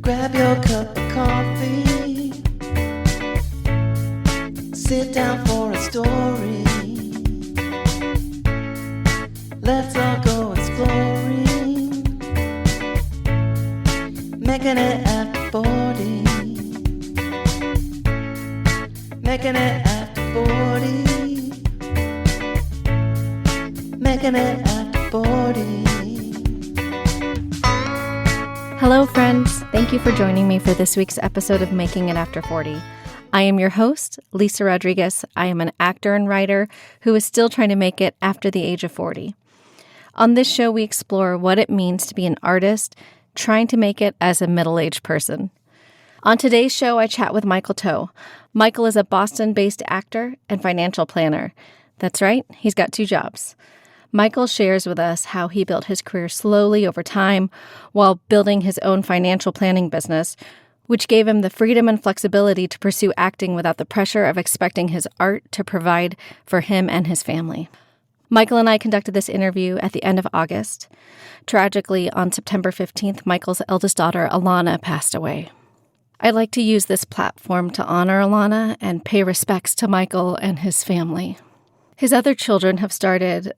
Grab your cup of coffee. Sit down for a story. Let's all go exploring. Making it after 40. Making it after 40. Making it after 40. Hello, friends. Thank you for joining me for this week's episode of Making It After 40. I am your host, Lisa Rodriguez. I am an actor and writer who is still trying to make it after the age of 40. On this show, we explore what it means to be an artist trying to make it as a middle-aged person. On today's show, I chat with Michael Tow. Michael is a Boston-based actor and financial planner. That's right, he's got 2 jobs. Michael shares with us how he built his career slowly over time while building his own financial planning business, which gave him the freedom and flexibility to pursue acting without the pressure of expecting his art to provide for him and his family. Michael and I conducted this interview at the end of August. Tragically, on September 15th, Michael's eldest daughter, Alana, passed away. I'd like to use this platform to honor Alana and pay respects to Michael and his family. His other children have started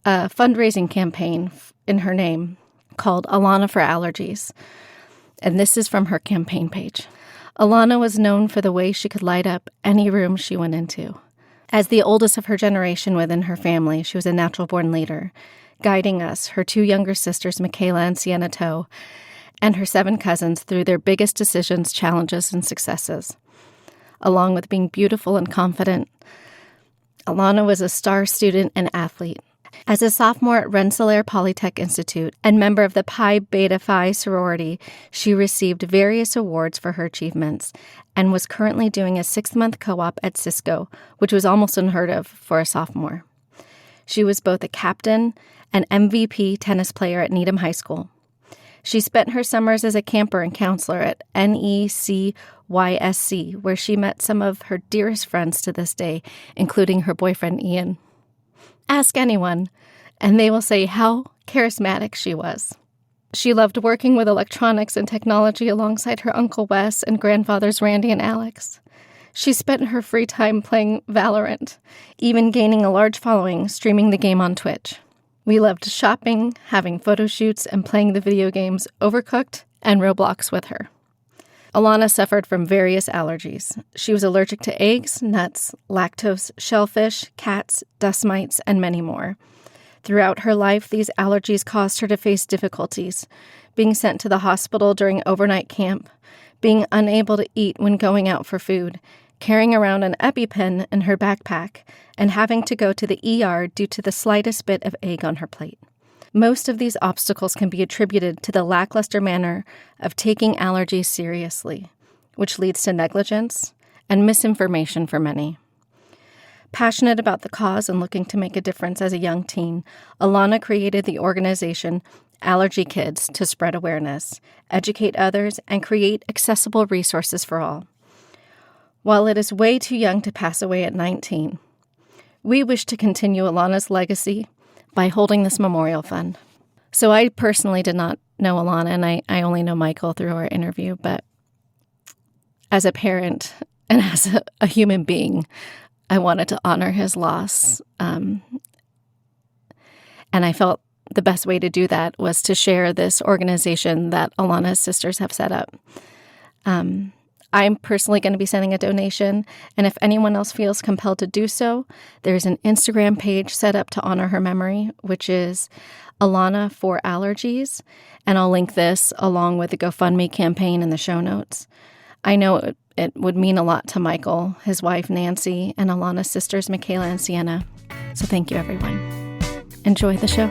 a fundraising campaign in her name called Alana for Allergies, and this is from her campaign page. Alana was known for the way she could light up any room she went into. As the oldest of her generation within her family, she was a natural-born leader, guiding us, her 2 younger sisters, Michaela and Alana Tow, and her 7 cousins through their biggest decisions, challenges, and successes. Along with being beautiful and confident, Alana was a star student and athlete. As a sophomore at Rensselaer Polytech Institute and member of the Pi Beta Phi sorority, she received various awards for her achievements and was currently doing a 6-month co-op at Cisco, which was almost unheard of for a sophomore. She was both a captain and MVP tennis player at Needham High School. She spent her summers as a camper and counselor at NECYSC, where she met some of her dearest friends to this day, including her boyfriend Ian. Ask anyone, and they will say how charismatic she was. She loved working with electronics and technology alongside her Uncle Wes and grandfathers Randy and Alex. She spent her free time playing Valorant, even gaining a large following streaming the game on Twitch. We loved shopping, having photo shoots, and playing the video games Overcooked and Roblox with her. Alana suffered from various allergies. She was allergic to eggs, nuts, lactose, shellfish, cats, dust mites, and many more. Throughout her life, these allergies caused her to face difficulties, being sent to the hospital during overnight camp, being unable to eat when going out for food, carrying around an EpiPen in her backpack, and having to go to the ER due to the slightest bit of egg on her plate. Most of these obstacles can be attributed to the lackluster manner of taking allergies seriously, which leads to negligence and misinformation for many. Passionate about the cause and looking to make a difference as a young teen, Alana created the organization Allergy Kids to spread awareness, educate others, and create accessible resources for all. While it is way too young to pass away at 19, we wish to continue Alana's legacy by holding this memorial fund. So I personally did not know Alana, and I only know Michael through our interview, but as a parent and as a human being, I wanted to honor his loss. And I felt the best way to do that was to share this organization that Alana's sisters have set up. I'm personally going to be sending a donation, and if anyone else feels compelled to do so, there's an Instagram page set up to honor her memory, which is Alana for Allergies, and I'll link this along with the GoFundMe campaign in the show notes. I know it would mean a lot to Michael, his wife Nancy, and Alana's sisters Michaela and Sienna. So thank you, everyone. Enjoy the show.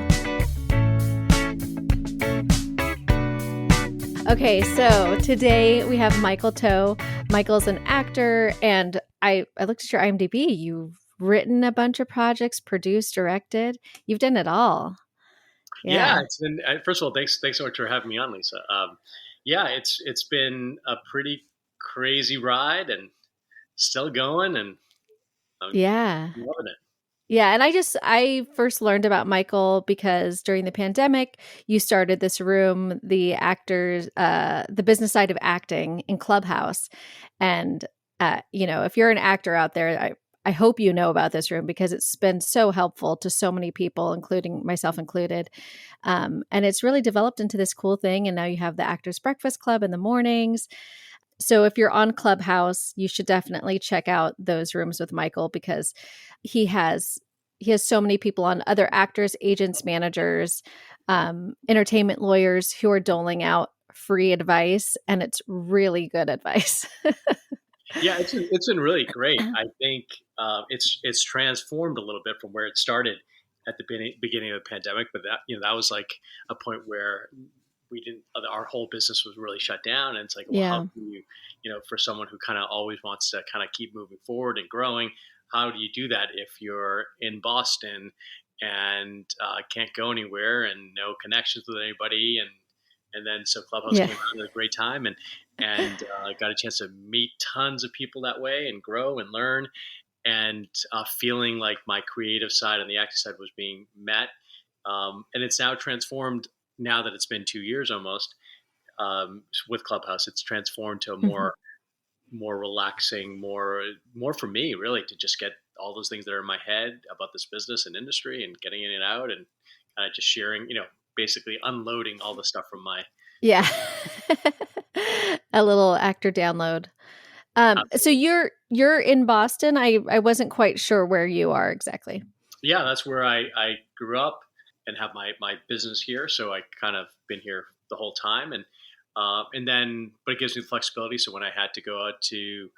Okay, so today we have Michael Tow. Michael's an actor, and I looked at your IMDb. You've written a bunch of projects, produced, directed. You've done it all. Yeah, it's been. First of all, thanks so much for having me on, Lisa. It's been a pretty crazy ride, and still going, and I'm loving it. Yeah. And I first learned about Michael because during the pandemic, you started this room, the actors, the business side of acting in Clubhouse. And, if you're an actor out there, I hope you know about this room because it's been so helpful to so many people, including myself included. And it's really developed into this cool thing. And now you have the Actors Breakfast Club in the mornings. So if you're on Clubhouse, you should definitely check out those rooms with Michael because he has he has so many people on, other actors, agents, managers, entertainment lawyers who are doling out free advice, and it's really good advice. Yeah, it's been really great. I think it's transformed a little bit from where it started at the beginning of the pandemic, but that was like a point where we didn't our whole business was really shut down, and it's like, well, how Yeah. do for someone who kind of always wants to kind of keep moving forward and growing, how do you do that if you're in Boston and can't go anywhere and no connections with anybody, and then so Clubhouse Yeah. came out at a great time, and got a chance to meet tons of people that way and grow and learn, and feeling like my creative side and the acting side was being met. And it's now transformed, now that it's been 2 years almost, with Clubhouse. It's transformed to a Mhm. more relaxing, more for me, really, to just get all those things that are in my head about this business and industry and getting in and out, and kind of just sharing, basically unloading all the stuff from my. Yeah. A little actor download. So you're in Boston. I wasn't quite sure where you are exactly. Yeah, that's where I grew up and have my business here. So I kind of been here the whole time, and then, but it gives me the flexibility. So when I had to go out to,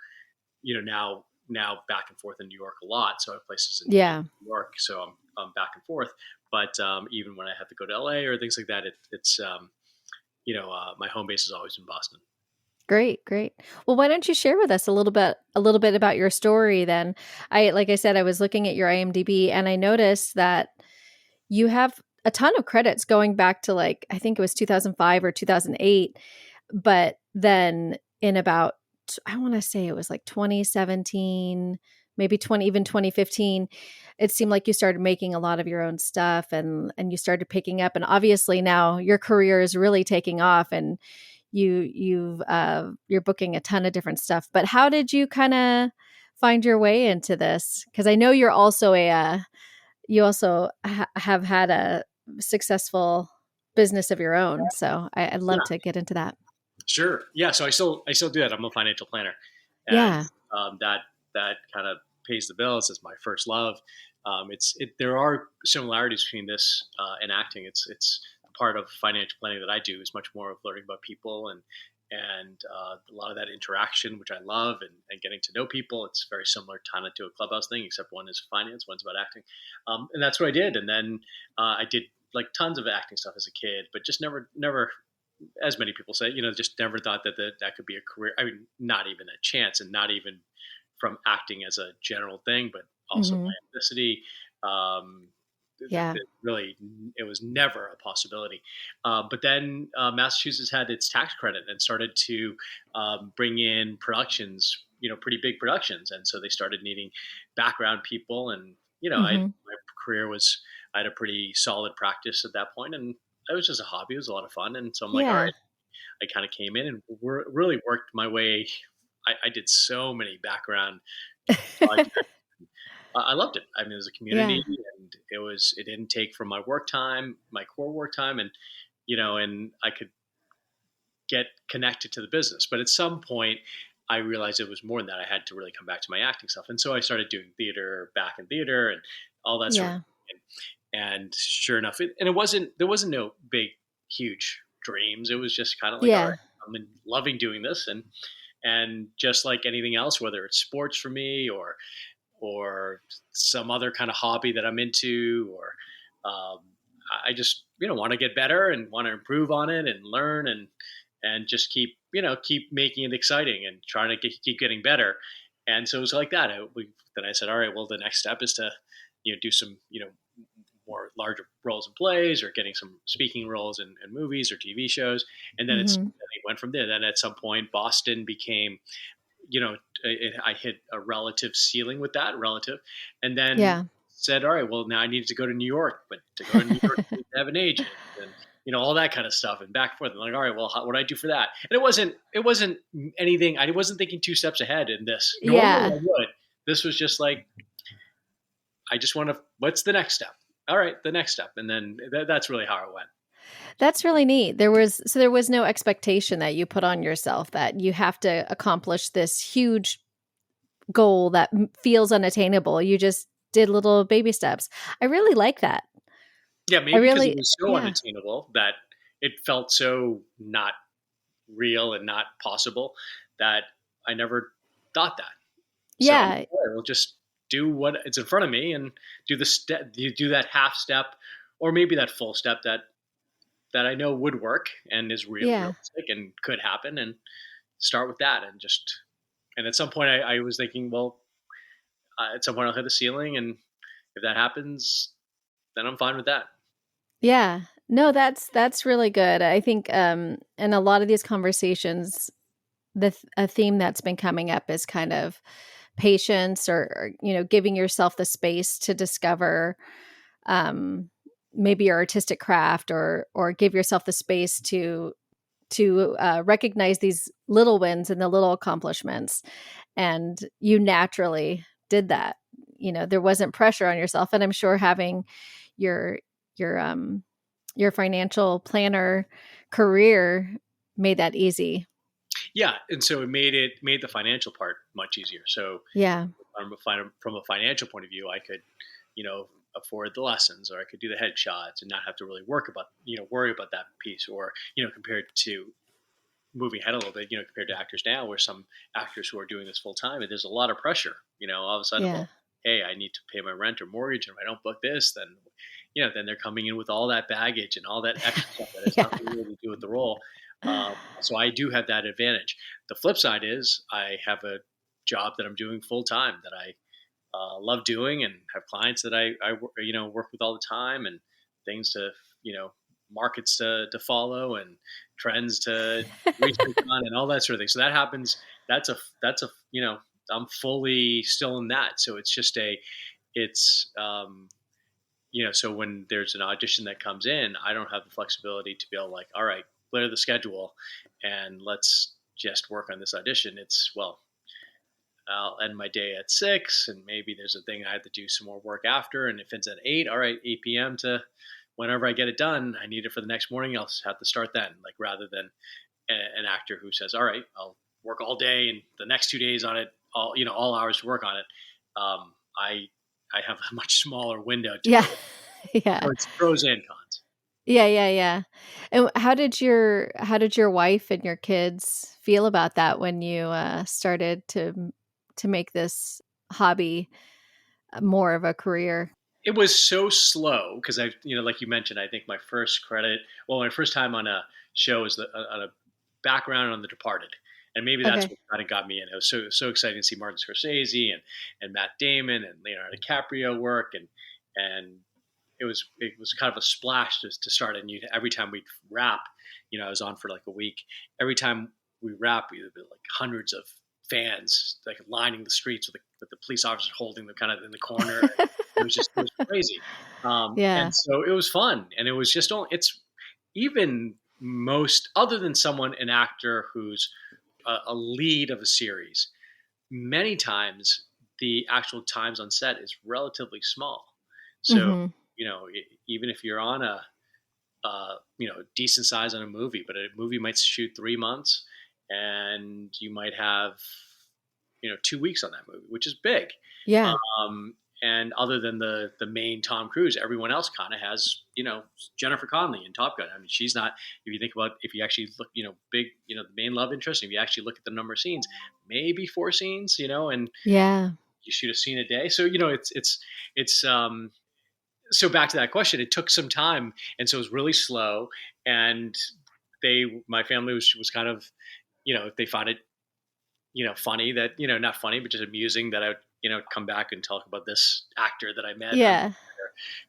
now back and forth in New York a lot. So I have places in Yeah. New York, so I'm back and forth. But even when I have to go to LA or things like that, it's my home base has always been Boston. Great, great. Well, why don't you share with us a little bit about your story then? Like I said, I was looking at your IMDb and I noticed that you have a ton of credits going back to, like, I think it was 2005 or 2008, but then in about, I want to say it was like 2017, maybe 20, even 2015, it seemed like you started making a lot of your own stuff and you started picking up, and obviously now your career is really taking off and you're booking a ton of different stuff. But how did you kind of find your way into this? Because I know you're also you also have had a successful business of your own. So I'd love Yeah, to get into that. sure. Yeah, so I still do that. I'm a financial planner, and Yeah. that kind of pays the bills. It's my first love. There are similarities between this and acting. It's part of financial planning that I do is much more of learning about people and a lot of that interaction, which I love, and getting to know people. It's very similar kind of to a Clubhouse thing, except one is finance, one's about acting, and that's what I did. And then I did like tons of acting stuff as a kid, but just never, as many people say, just never thought that could be a career. I mean, not even a chance, and not even from acting as a general thing, but also Hmm. my ethnicity. Um, Yeah. really, it was never a possibility. But then Massachusetts had its tax credit and started to bring in productions, pretty big productions, and so they started needing background people. And Hmm. my career was, I had a pretty solid practice at that point, and it was just a hobby. It was a lot of fun, and so I'm like, all Yeah. right. I kind of came in and really worked my way. I did so many background projects. I loved it. I mean, it was a Yeah. community, and it didn't take from my work time, my core work time, and I could get connected to the business. But at some point, I realized it was more than that. I had to really come back to my acting stuff, and so I started doing theater, back in theater, and all that sort of Yeah. thing. And sure enough, there wasn't no big, huge dreams. It was just kind of like, all right, Yeah. I'm loving doing this, and just like anything else, whether it's sports for me or some other kind of hobby that I'm into, or um, I just want to get better and want to improve on it and learn and just keep making it exciting and trying to keep getting better. And so it was like that. Then I said, all right, well, the next step is to do some more larger roles in plays or getting some speaking roles in movies or TV shows. And then Hmm. it went from there. Then at some point, Boston became, I hit a relative ceiling with that relative, and then Yeah. said, all right, well, now I needed to go to New York, but to go to New York, I need to have an agent and, all that kind of stuff and back and forth. I'm like, all right, well, what do I do for that? And it wasn't anything. I wasn't thinking 2 steps ahead in this. Normally I would. This was just like, I just want to, what's the next step? All right, the next step. And then that's really how it went. That's really neat. There was no expectation that you put on yourself that you have to accomplish this huge goal that feels unattainable. You just did little baby steps. I really like that. Yeah, maybe because it was so unattainable that it felt so not real and not possible that I never thought that. Yeah. So we'll just do what it's in front of me and do the step. You do that half step, or maybe that full step that I know would work and is realistic and could happen, and start with that. And at some point I was thinking, well, at some point I'll hit the ceiling, and if that happens, then I'm fine with that. Yeah. No, that's really good. I think in a lot of these conversations, a theme that's been coming up is kind of patience or giving yourself the space to discover maybe your artistic craft or give yourself the space to recognize these little wins and the little accomplishments. And you naturally did that. There wasn't pressure on yourself. And I'm sure having your financial planner career made that easy. Yeah. And so it made the financial part much easier. So from a financial point of view, I could, afford the lessons, or I could do the headshots and not have to really worry about that piece, or, compared to moving ahead a little bit, compared to actors now, where some actors who are doing this full time, and there's a lot of pressure, all of a sudden, well, hey, I need to pay my rent or mortgage, and if I don't book this, then, then they're coming in with all that baggage and all that extra stuff that has nothing really to do with the role. So I do have that advantage. The flip side is I have a job that I'm doing full time that I love doing, and have clients that I work with all the time, and things to, markets to follow, and trends to research on, and all that sort of thing. So that happens. That's a, I'm fully still in that. So it's just so when there's an audition that comes in, I don't have the flexibility to be able, like, all right, clear the schedule and let's just work on this audition. It's, well, I'll end my day at 6, and maybe there's a thing I have to do some more work after. And if it's at 8, all right, 8 p.m. to whenever I get it done, I need it for the next morning, I'll have to start then. Like, rather than an actor who says, all right, I'll work all day and the next 2 days on it, all hours to work on it. I have a much smaller window to yeah. So it's pros and cons. Yeah. And how did your wife and your kids feel about that when you started to make this hobby more of a career? It was so slow because I, like you mentioned, I think my first time on a show was on a background on The Departed. And maybe that's what kind of got me in. It was so exciting to see Martin Scorsese and Matt Damon and Leonardo DiCaprio work, and it was kind of a splash to start. And every time we'd wrap, I was on for like a week. Every time we wrap, we'd be like hundreds of fans like lining the streets with the police officers holding them kind of in the corner. It was crazy. And so it was fun, and it was just it's even most other than an actor who's a lead of a series, many times the actual times on set is relatively small. So, even if you're on a decent size on a movie, but a movie might shoot 3 months, and you might have, 2 weeks on that movie, which is big. Yeah. And other than the main Tom Cruise, everyone else kind of has, Jennifer Connelly in Top Gun. I mean, she's not, if you actually look, big, the main love interest, if you actually look at the number of scenes, maybe 4 scenes, and you shoot a scene a day. So, so back to that question, it took some time. And so it was really slow. And my family was kind of, they found it, funny that, not funny, but just amusing that I would, come back and talk about this actor that I met. Yeah.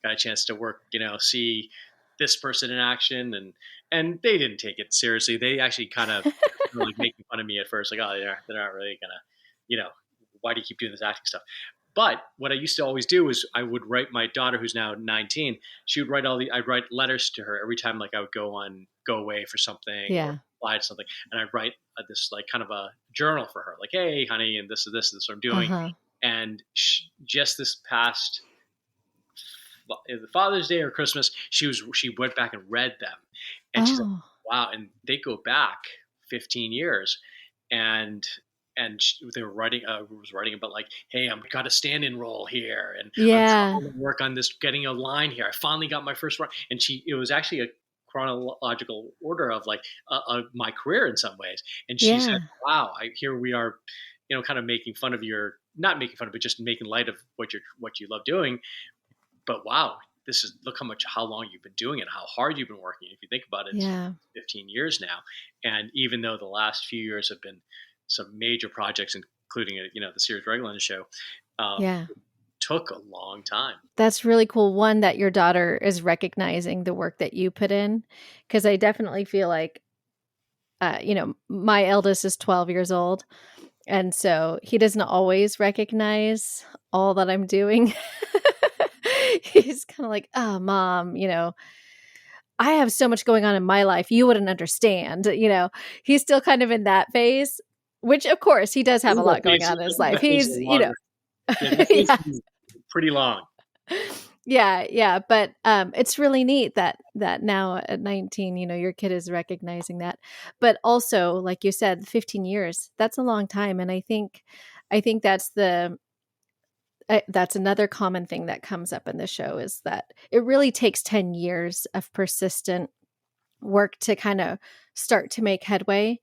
Got a chance to work, see this person in action, and they didn't take it seriously. They actually kind of like making fun of me at first, like, oh, they're not really gonna, why do you keep doing this acting stuff? But what I used to always do is I would write my daughter, who's now 19. She would write I'd write letters to her every time, like I would go away for something or Yeah. apply to something, and I'd write this like kind of a journal for her, like, hey, honey, and this is what I'm doing. Uh-huh. And just this past Father's Day or Christmas, she went back and read them, and she's like, Oh, wow, and they go back 15 years, and they were writing was writing about like, hey, I've got a stand-in role here, and I'm yeah. trying to work on this, getting a line here. I finally got my first run, and it was actually a chronological order of like my career in some ways, and she said, Yeah. wow, here we are, kind of making fun of not making fun of, but just making light of what you love doing. But wow, look how long you've been doing it, how hard you've been working. If you think about it, it's Yeah. 15 years now. And even though the last few years have been some major projects, including, the series Regular on the show, Yeah. took a long time. That's really cool. One, that your daughter is recognizing the work that you put in. Because I definitely feel like, my eldest is 12 years old. And so he doesn't always recognize all that I'm doing. He's kind of like, oh, mom, I have so much going on in my life. You wouldn't understand. He's still kind of in that phase, which of course he does have a lot going on in his life. He's, Yeah, yeah. pretty long. Yeah. But it's really neat that now at 19, your kid is recognizing that. But also, like you said, 15 years, that's a long time. And I think that's that's another common thing that comes up in the show, is that it really takes 10 years of persistent work to kind of start to make headway.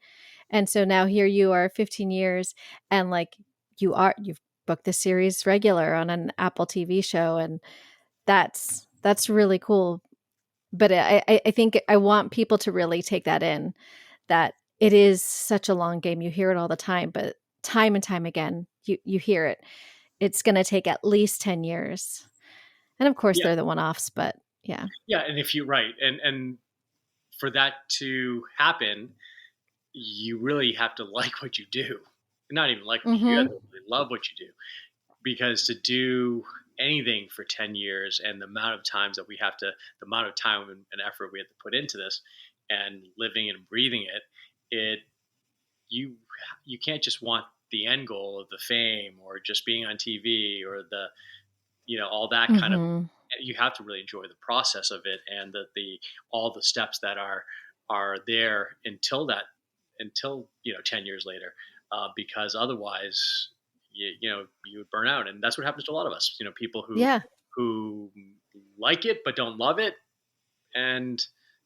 And so now here you are 15 years, and like you've booked the series regular on an Apple TV show, and that's really cool. But I think I want people to really take that in, that it is such a long game. You hear it all the time, but time and time again, you hear it. It's going to take at least 10 years. And of course, Yeah. they're the one-offs, but yeah. Yeah, and if you right, and for that to happen, you really have to like what you do. Not even like what you do, you have to really love what you do. Because to do anything for 10 years and the amount of time and effort we have to put into this, and living and breathing you can't just want the end goal of the fame or just being on TV or all that kind of. You have to really enjoy the process of it, and all the steps that are there until 10 years later, because otherwise you would burn out. And that's what happens to a lot of us, people who like it but don't love it. And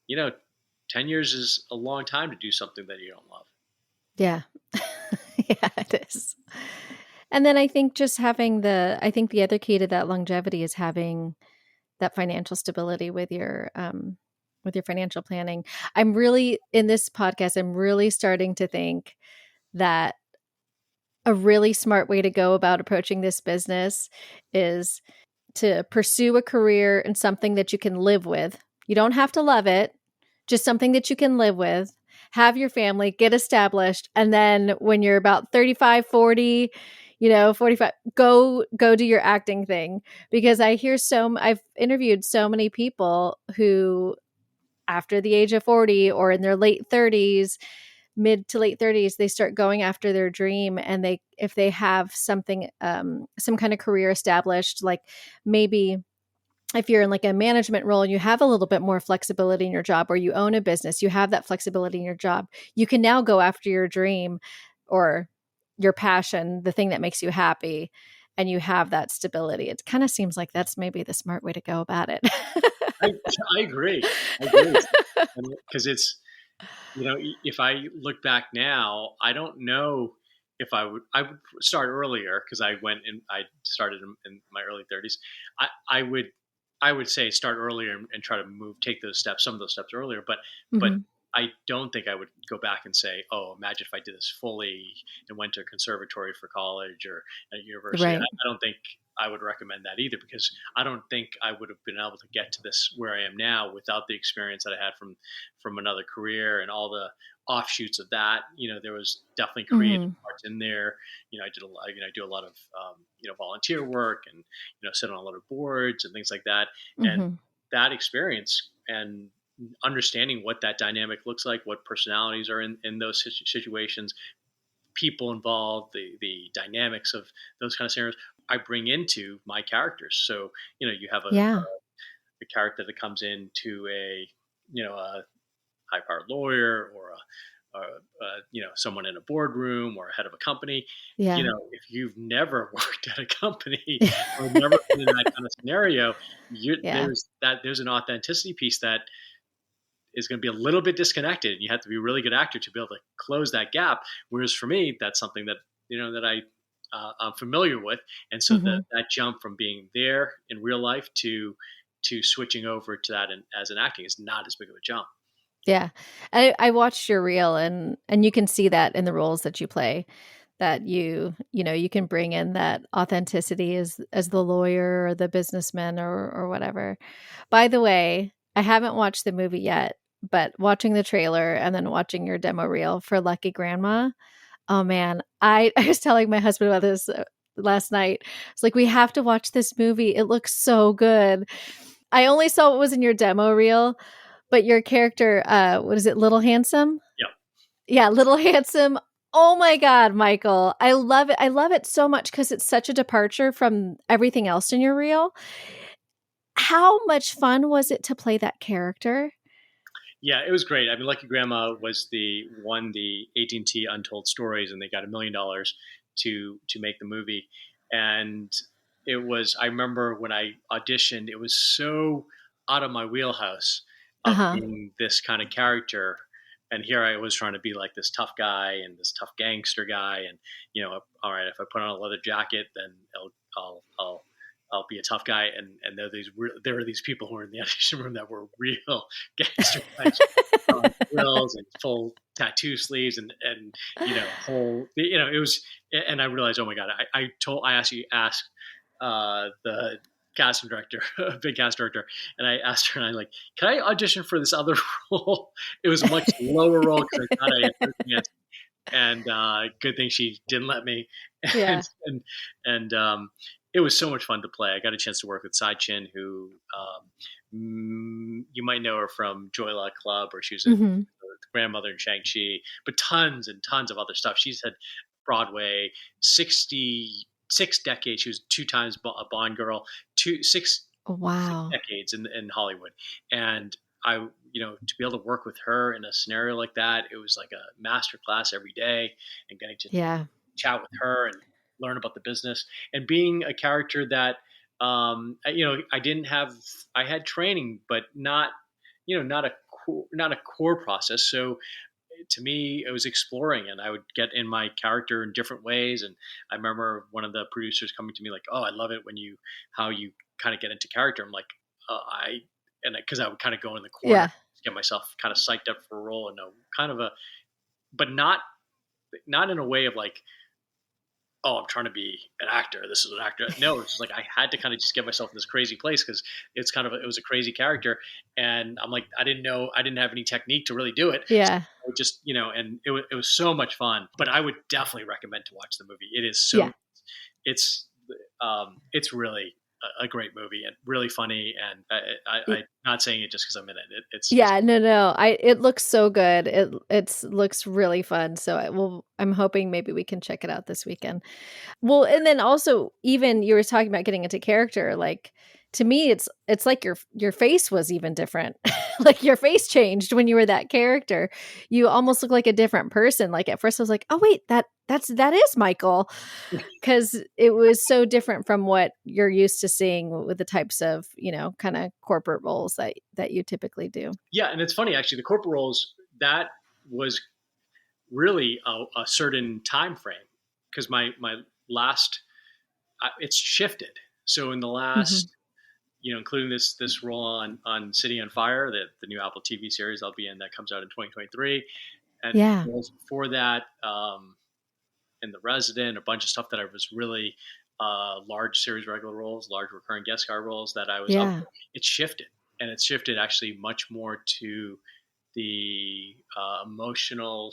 10 years is a long time to do something that you don't love. Yeah. Yeah, it is. And then I think just having the other key to that longevity is having that financial stability with your financial planning. I'm really, in this podcast, I'm really starting to think that a really smart way to go about approaching this business is to pursue a career in something that you can live with. You don't have to love it, just something that you can live with. Have your family, get established, and then when you're about 35, 40, 45, go do your acting thing. Because I've interviewed so many people who, after the age of 40 or in their late 30s, mid to late 30s, they start going after their dream. And if they have something, some kind of career established, like maybe if you're in like a management role and you have a little bit more flexibility in your job, or you own a business, you have that flexibility in your job, you can now go after your dream or your passion, the thing that makes you happy, and you have that stability. It kind of seems like that's maybe the smart way to go about it. I agree. Because it's, if I look back now, I don't know if I would start earlier, because I started in my early 30s. I would say start earlier and try to take some of those steps earlier. But I don't think I would go back and say, oh, imagine if I did this fully and went to a conservatory for college or a university. Right. I don't think I would recommend that either, because I don't think I would have been able to get to this where I am now without the experience that I had from another career and all the offshoots of that. There was definitely creative part was in there, I did a lot, I do a lot of, volunteer work and, sit on a lot of boards and things like that. And Hmm. that experience and understanding what that dynamic looks like, what personalities are in those situations, people involved, the dynamics of those kind of scenarios, I bring into my characters. So, you have Yeah. a character that comes into a high powered lawyer or someone in a boardroom or head of a company. Yeah. If you've never worked at a company or never been in that kind of scenario, Yeah. there's an authenticity piece that is going to be a little bit disconnected, and you have to be a really good actor to be able to close that gap. Whereas for me, that's something that I'm familiar with, and so Hmm. that jump from being there in real life to switching over to that as an acting is not as big of a jump. Yeah. I watched your reel, and you can see that in the roles that you play, that you can bring in that authenticity as the lawyer or the businessman or whatever. By the way, I haven't watched the movie yet, but watching the trailer and then watching your demo reel for Lucky Grandma, oh man, I was telling my husband about this last night. It's like, we have to watch this movie. It looks so good. I only saw what was in your demo reel, but your character, what is it, Little Handsome? Yeah. Yeah, Little Handsome. Oh my God, Michael. I love it. I love it so much because it's such a departure from everything else in your reel. How much fun was it to play that character? Yeah, it was great. I mean, Lucky Grandma won the AT&T Untold Stories, and they got $1 million to make the movie. And it was. I remember when I auditioned, it was so out of my wheelhouse Uh of huh. being this kind of character. And here I was trying to be like this tough guy and this tough gangster guy. And all right, if I put on a leather jacket, then I'll be a tough guy. And there were these people who were in the audition room that were real gangster types, grills and full tattoo sleeves and whole it was. And I realized, oh my god, I actually asked the casting director, a big cast director, and I asked her, and I like, can I audition for this other role? It was a much lower role because I thought I had a chance, and good thing she didn't let me. and Yeah. and it was so much fun to play. I got a chance to work with Sai Chin, who you might know her from Joy Luck Club, or she was Hmm. the grandmother in Shang-Chi, but tons and tons of other stuff. She's had Broadway 66 decades. She was two times a Bond girl, six Wow. decades in Hollywood, and I to be able to work with her in a scenario like that, it was like a master class every day, and getting to Yeah. chat with her and learn about the business, and being a character that I didn't have. I had training, but not not a core process. So to me, it was exploring, and I would get in my character in different ways. And I remember one of the producers coming to me like, "Oh, I love it when how you kind of get into character." I'm like, because I would kind of go in the corner, Yeah. get myself kind of psyched up for a role, and kind of but not in a way of like, oh, I'm trying to be an actor. This is an actor. No, it's just like I had to kind of just get myself in this crazy place because it was a crazy character, and I'm like, I didn't have any technique to really do it. So Yeah. I would just and it was so much fun. But I would definitely recommend to watch the movie. It is Yeah. so it's really a great movie and really funny. And I'm not saying it just because I'm in it. It's Yeah, no. It looks so good. It looks really fun. So I'm hoping maybe we can check it out this weekend. Well, and then also, even you were talking about getting into character, like, to me it's like your face was even different. Like, your face changed when you were that character. You almost look like a different person. Like, at first I was like, "Oh wait, that is Michael." Cuz it was so different from what you're used to seeing with the types of, kind of corporate roles that you typically do. Yeah, and it's funny actually. The corporate roles, that was really a certain time frame, because my last it's shifted. So in the Mhm. last, including this role on City on Fire, the new Apple TV series I'll be in, that comes out in 2023, and Yeah. roles before that, in The Resident, a bunch of stuff that I was really large series regular roles, large recurring guest star roles that I was up Yeah. for. It shifted, and it shifted actually much more to emotional,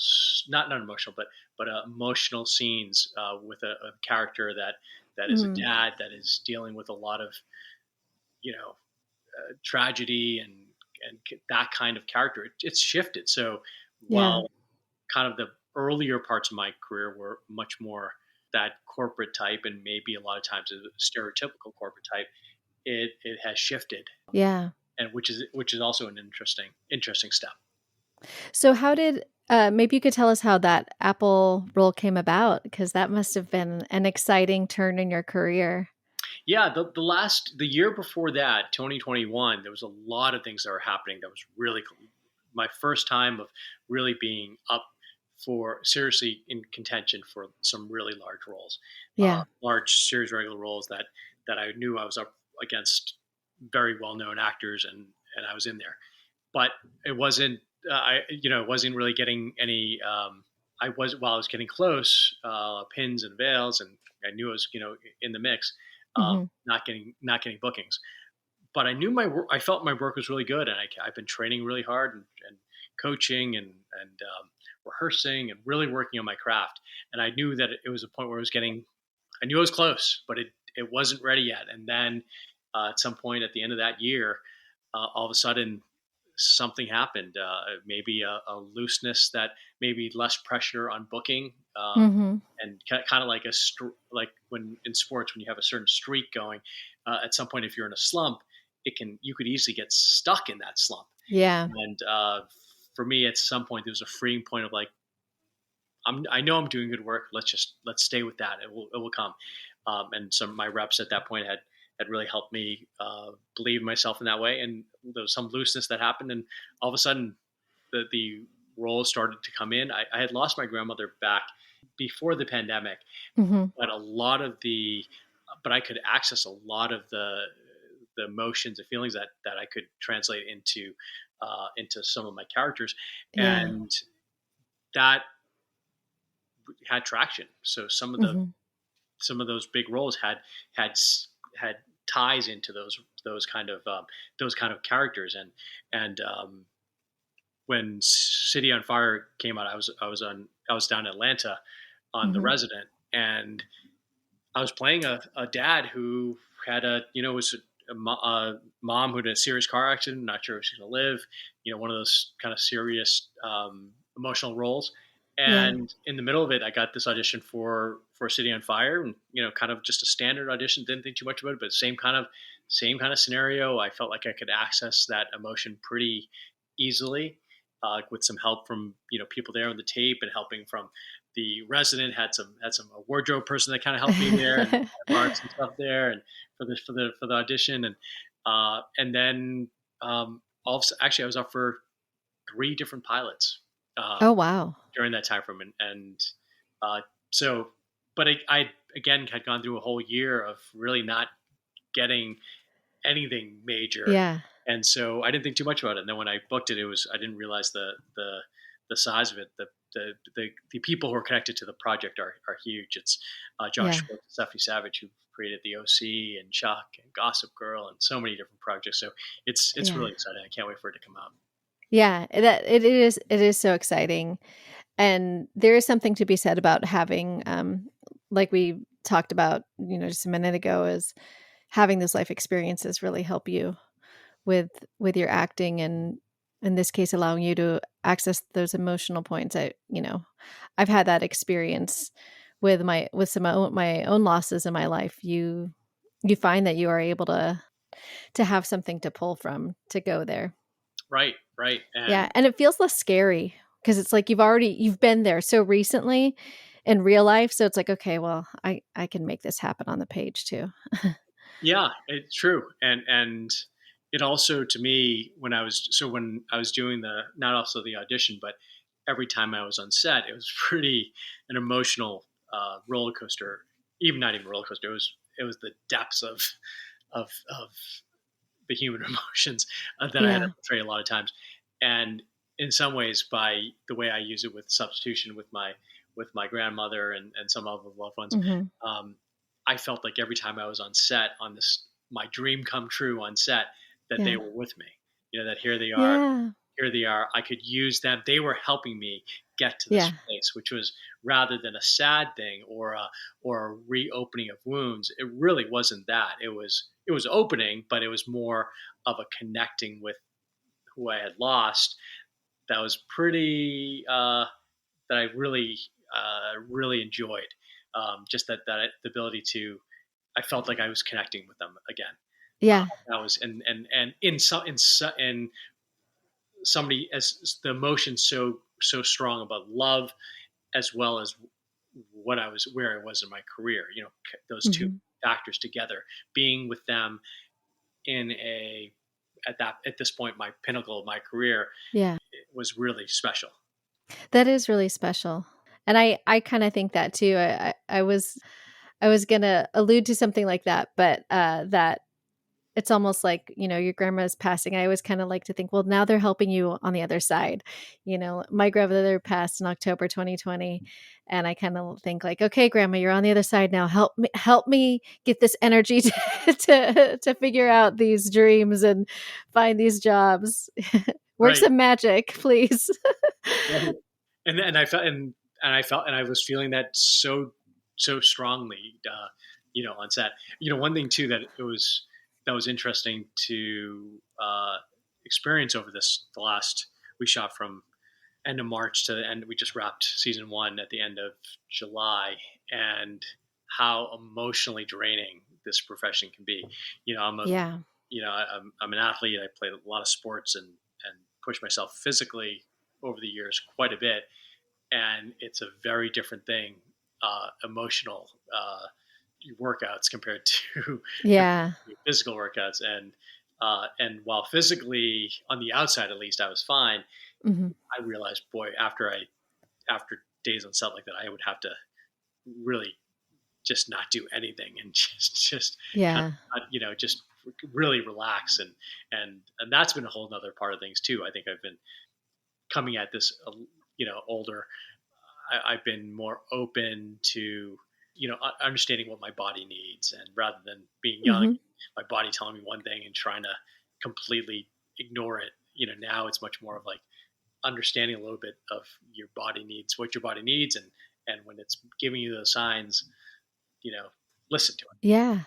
not emotional, but emotional scenes with a character that is a Mm, dad that is dealing with a lot of you know tragedy and that kind of character. It's shifted. So yeah. while kind of the earlier parts of my career were much more that corporate type and maybe a lot of times a stereotypical corporate type, it has shifted, Yeah. and which is also an interesting step. So how did maybe you could tell us how that Apple role came about, because that must have been an exciting turn in your career. Yeah, the year before that, 2021, there was a lot of things that were happening that was really cool. My first time of really being up for seriously in contention for some really large roles, Yeah. large series regular roles that I knew I was up against very well known actors, and I was in there. But it wasn't it wasn't really getting any. I was while I was getting close, pins and veils, and I knew I was in the mix, Mhm. not getting bookings. But I knew my work. I felt my work was really good, and I've been training really hard and coaching and rehearsing and really working on my craft. And I knew that it was a point where I was getting. I knew I was close, but it wasn't ready yet. And then at some point at the end of that year, all of a sudden something happened. Maybe a looseness that maybe less pressure on booking, Mhm. and kind of like like when in sports when you have a certain streak going. At some point, if you're in a slump, you could easily get stuck in that slump. Yeah. And for me, at some point, there was a freeing point of like, I know I'm doing good work. Let's stay with that. It will come. And some my reps at that point had really helped me believe in myself in that way. And there was some looseness that happened, and all of a sudden, the roles started to come in. I had lost my grandmother back before the pandemic, Mhm. but but I could access a lot of the emotions and feelings that I could translate into some of my characters, Yeah. and that had traction. So Mhm. some of those big roles had had ties into those kind of those kind of characters, and when City on Fire came out, I was down in Atlanta on The Mhm. Resident, and I was playing a dad who had was a mom who had a serious car accident, not sure if she's going to live, one of those kind of serious emotional roles. Yeah. And in the middle of it, I got this audition for City on Fire, and kind of just a standard audition. Didn't think too much about it, but same kind of scenario. I felt like I could access that emotion pretty easily, with some help from people there on the tape and helping from the resident. Had some a wardrobe person that kind of helped me there, and I borrowed some stuff there and for the audition, and then actually I was up for three different pilots Oh, wow. during that time frame, and uh, so but I again had gone through a whole year of really not getting anything major, Yeah. and so I didn't think too much about it. And then when I booked it, I didn't realize the size of it. The people who are connected to the project are huge. It's Josh Yeah. Schwartz and Stephanie Savage, who created the OC and Chuck and Gossip Girl and so many different projects. So it's Yeah. really exciting. I can't wait for it to come out. Yeah, that it is so exciting. And there is something to be said about having, like we talked about, just a minute ago, is having those life experiences really help you with your acting, and in this case, allowing you to access those emotional points. I've had that experience with my own losses in my life. You find that you are able to have something to pull from to go there. Right, right, Yeah, and and it feels less scary because it's like you've been there so recently in real life, so it's like, "Okay, well, I can make this happen on the page too." yeah, it's true. And it also, to me, when I was doing the not also the audition, but every time I was on set, it was pretty an emotional roller coaster. Even not even roller coaster. It was the depths of the human emotions that I had to Yeah, portray a lot of times, and in some ways, by the way I use it with substitution with my grandmother and some other loved ones, mhm. um, I felt like every time I was on set on this my dream come true on set, that they Yeah. were with me. That here they are, Yeah. here they are. I could use them. They were helping me get to this Yeah. place, which was rather than a sad thing or a reopening of wounds. It really wasn't that. It was opening, but it was more of a connecting with who I had lost. That was pretty. That I really enjoyed. Just that the ability to. I felt like I was connecting with them again. Yeah. That was and in somebody as the emotion so strong about love as well as where I was in my career. Those two Hmm. factors together, being with them in a at this point my pinnacle of my career, Yeah. it was really special. That is really special. And I kind of think that too. I was gonna allude to something like that, but that it's almost like, your grandma's passing. I always kind of like to think, well, now they're helping you on the other side. My grandmother passed in October 2020, and I kind of think like, okay, grandma, you're on the other side now. Help me get this energy to figure out these dreams and find these jobs. Work Right. some magic, please. Right. And I felt and I was feeling that so strongly, on set. One thing too that was interesting to experience over the last. We shot from end of March to the end. We just wrapped season one at the end of July, and how emotionally draining this profession can be. I'm a Yeah. I'm an athlete. I played a lot of sports and pushed myself physically over the years quite a bit, and it's a very different thing, emotional workouts compared to Yeah. physical workouts. And while physically on the outside at least I was fine, Hmm. I realized, boy, after days on set like that, I would have to really just not do anything and just kind Yeah. of just really relax, and that's been a whole nother part of things too. I think I've been coming at this older. I've been more open to understanding what my body needs, and rather than being young, Hmm. my body telling me one thing and trying to completely ignore it. Now it's much more of like understanding a little bit of your body needs, what your body needs, and when it's giving you those signs, you know listen to it. Yeah.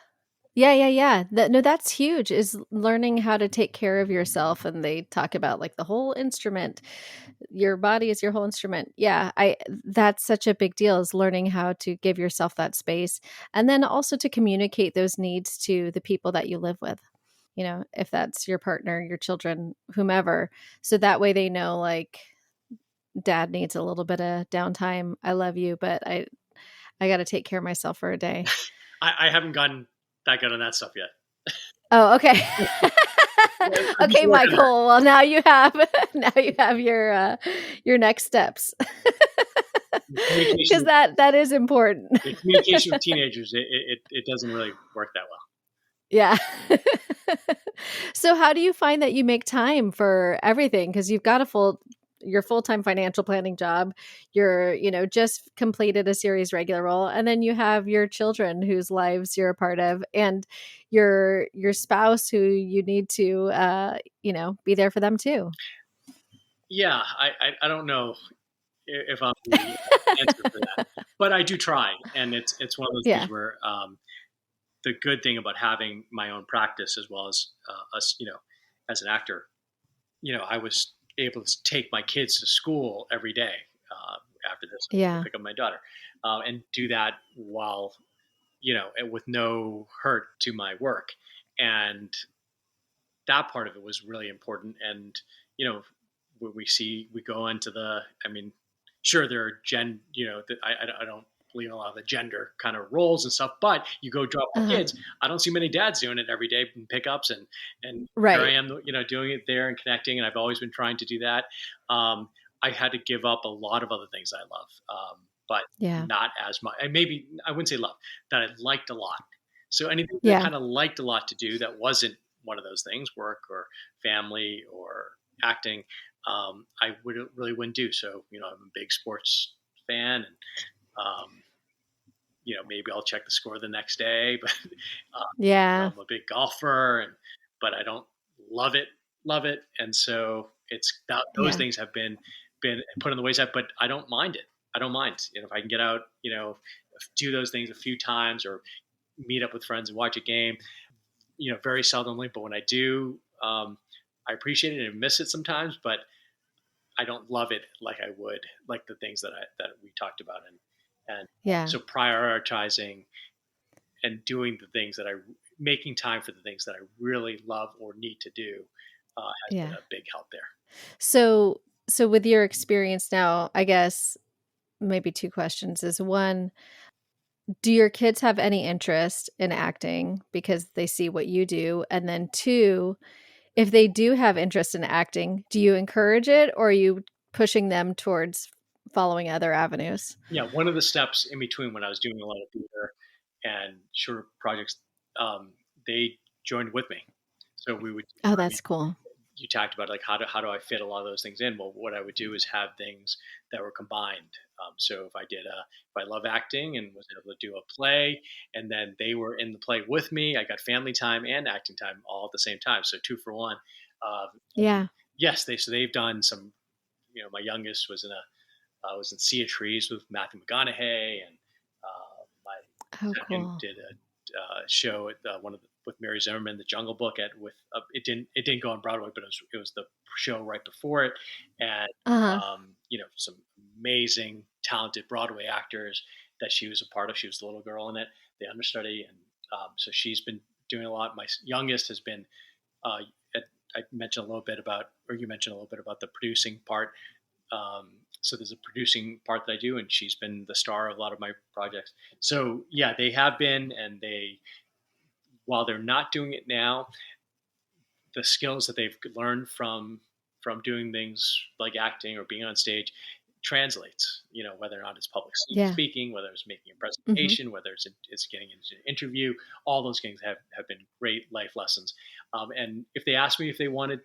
Yeah, yeah, yeah. No, that's huge, is learning how to take care of yourself. And they talk about like the whole instrument. Your body is your whole instrument. Yeah, that's such a big deal, is learning how to give yourself that space, and then also to communicate those needs to the people that you live with. If that's your partner, your children, whomever, so that way they know like dad needs a little bit of downtime. I love you, but I got to take care of myself for a day. I haven't gotten that good on that stuff yet. Oh, okay. I'm just Okay, working on Michael. Well, now you have your next steps. it. Because that is important. The communication with teenagers, it doesn't really work that well. Yeah. So how do you find that you make time for everything? Because you've got your full-time financial planning job, you're, just completed a series regular role, and then you have your children whose lives you're a part of, and your spouse who you need to be there for them too. Yeah, I don't know if I'm the answer for that, but I do try, and it's one of those things Yeah. where the good thing about having my own practice as well as us, as an actor, I was able to take my kids to school every day. After this, I Yeah. pick up my daughter, and do that while with no hurt to my work, and that part of it was really important. And we go into the. I mean, sure, there are I don't believe in a lot of the gender kind of roles and stuff, but you go drop my Uh-huh. kids. I don't see many dads doing it every day in pickups, and here I Right. am, doing it there and connecting, and I've always been trying to do that. I had to give up a lot of other things I love, but Yeah. not as much. And maybe I wouldn't say love, that I liked a lot. So anything that I Yeah. kind of liked a lot to do that wasn't one of those things, work or family or acting, I really wouldn't do. So I'm a big sports fan, and um, maybe I'll check the score the next day, but Yeah. I'm a big golfer, but I don't love it, and so. those Yeah. things have been put on the wayside, but I don't mind it. I don't mind, if I can get out, do those things a few times or meet up with friends and watch a game. Very seldomly, but when I do, I appreciate it and miss it sometimes, but I don't love it like I would like the things that we talked about, and Yeah. so prioritizing and doing the things that making time for the things that I really love or need to do has been Yeah. a big help there. So, with your experience now, I guess maybe two questions is one, do your kids have any interest in acting because they see what you do? And then two, if they do have interest in acting, do you encourage it or are you pushing them towards following other avenues? Yeah, one of the steps in between when I was doing a lot of theater and short projects, they joined with me. So we would, Oh, I mean, that's cool. you talked about like how do I fit a lot of those things in? Well, what I would do is have things that were combined. So if I love acting and was able to do a play, and then they were in the play with me, I got family time and acting time all at the same time. So two for one. And Yeah. yes, they've done some. My youngest was in Sea of Trees with Matthew McConaughey, and my Oh, second cool. did a show at with Mary Zimmerman, The Jungle Book. It didn't go on Broadway, but it was the show right before it, and Uh-huh. some amazing talented Broadway actors that she was a part of. She was the little girl in it, the understudy, and so she's been doing a lot. My youngest has been. Uh, I mentioned a little bit about, or you mentioned a little bit about the producing part. So there's a producing part that I do, and she's been the star of a lot of my projects. So yeah, they have been, and while they're not doing it now, the skills that they've learned from doing things like acting or being on stage translates. Whether or not it's public Yeah. speaking, whether it's making a Hmm. presentation, whether it's getting into an interview, all those things have been great life lessons. And if they asked me if they wanted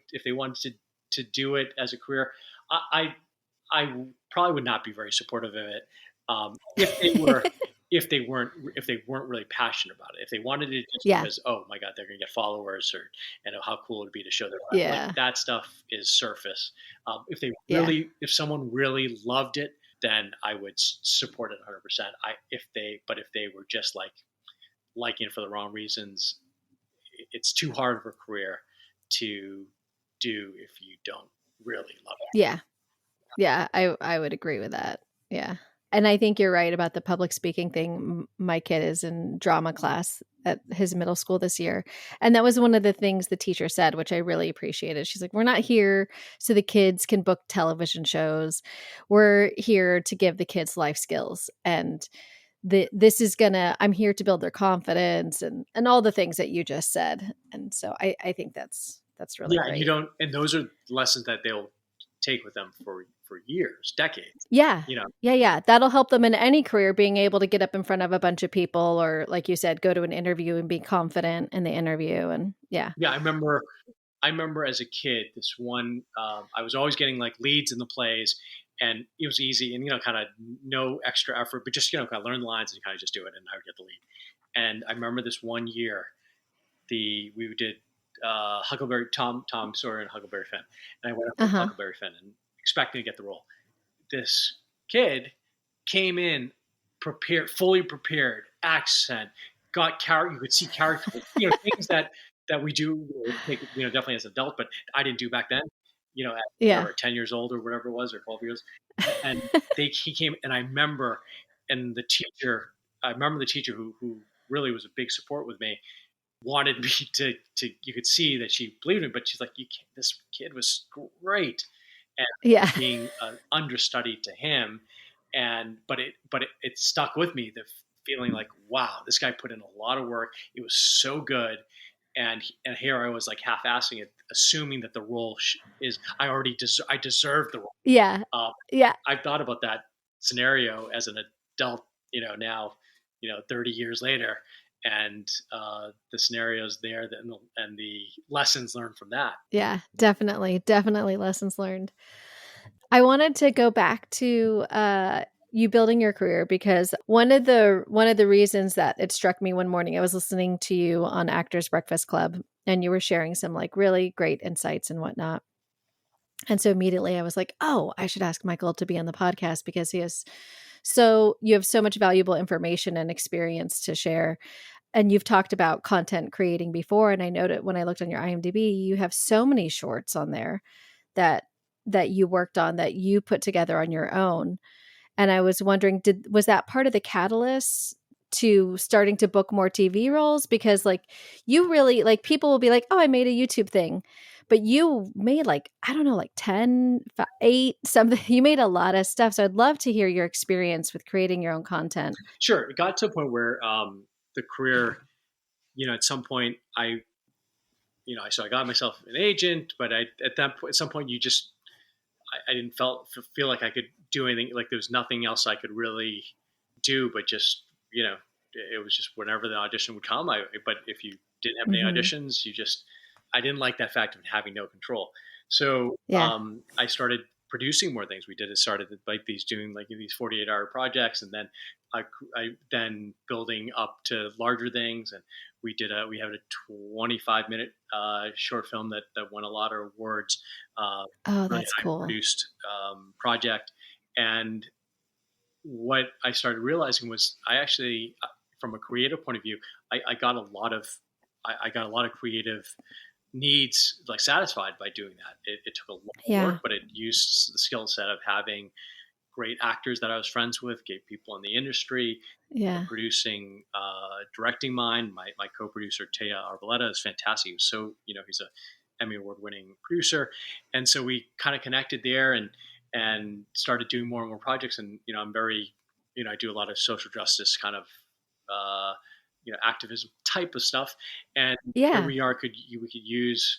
to do it as a career, I I probably would not be very supportive of it. If they were, if they weren't really passionate about it, if they wanted it just Yeah. because, oh my god, they're going to get followers, or how cool it would be to show their like Yeah. that stuff is surface. Yeah. If someone really loved it, then I would support it 100%. If they were just liking it for the wrong reasons, it's too hard of a career to do if you don't really love it. Yeah. Yeah, I would agree with that. Yeah. And I think you're right about the public speaking thing. My kid is in drama class at his middle school this year. And that was one of the things the teacher said, which I really appreciated. She's like, "We're not here so the kids can book television shows. We're here to give the kids life skills. And this is gonna, I'm here to build their confidence and all the things that you just said." And so I think that's really Yeah, and great. those are lessons that they'll take with them for years, decades. Yeah. You know, Yeah, yeah. That'll help them in any career being able to get up in front of a bunch of people or like you said, go to an interview and be confident in the interview and yeah. yeah. I remember as a kid, this one. I was always getting like leads in the plays, and it was easy, and kind of no extra effort, but just kind of learn the lines and kind of just do it, and I would get the lead. And I remember this one year, we did Huckleberry Tom Sawyer and Huckleberry Finn, and I went up with Uh-huh. Huckleberry Finn and expecting to get the role. This kid came in fully prepared, accent, got character. You could see character, things that we do, take, definitely as an adult, but I didn't do back then. At Yeah. whatever 10 years old or whatever it was, or 12 years, and he came, and I remember, and the teacher, who really was a big support with me, wanted me to you could see that she believed me, but she's like, you can't, this kid was great, and Yeah. being an understudy to him, and but it stuck with me, the feeling like, wow, this guy put in a lot of work, it was so good, and here I was like half-assing it, assuming that the role is I deserve the role. Yeah. um, Yeah. I've thought about that scenario as an adult, now, 30 years later, and the scenarios there, and the lessons learned from that. Yeah. Definitely. Definitely lessons learned. I wanted to go back to you building your career because one of the reasons that it struck me one morning, I was listening to you on Actors Breakfast Club and you were sharing some like really great insights and whatnot. And so immediately I was like, oh, I should ask Michael to be on the podcast because you have so much valuable information and experience to share. And you've talked about content creating before. And I noted when I looked on your IMDb, you have so many shorts on there that you worked on, that you put together on your own. And I was wondering, was that part of the catalyst to starting to book more TV roles? Because like you really, like, people will be like, oh, I made a YouTube thing, but you made like, I don't know, like 10, 8, something. You made a lot of stuff. So I'd love to hear your experience with creating your own content. Sure. It got to a point where the career, at some point so I got myself an agent, but at some point I didn't feel like I could do anything. Like there was nothing else I could really do, but just, it was just whenever the audition would come. But if you didn't have any auditions, I didn't like that fact of having no control. So Yeah. I started producing more things. Started like doing these 48-hour projects, and then I then building up to larger things. And we have a 25-minute short film that won a lot of awards. Oh, Really that's high cool. produced project. And what I started realizing was I actually, from a creative point of view, I got a lot of creative needs like satisfied by doing that. It took a lot of work, but it used the skill set of having great actors that I was friends with, great people in the industry. Yeah. Producing, directing mind. My co-producer Taya Arboleta is fantastic. He was so, he's a Emmy Award-winning producer, and so we kind of connected there and started doing more and more projects. And I'm very, I do a lot of social justice kind of activism type of stuff. And here we could use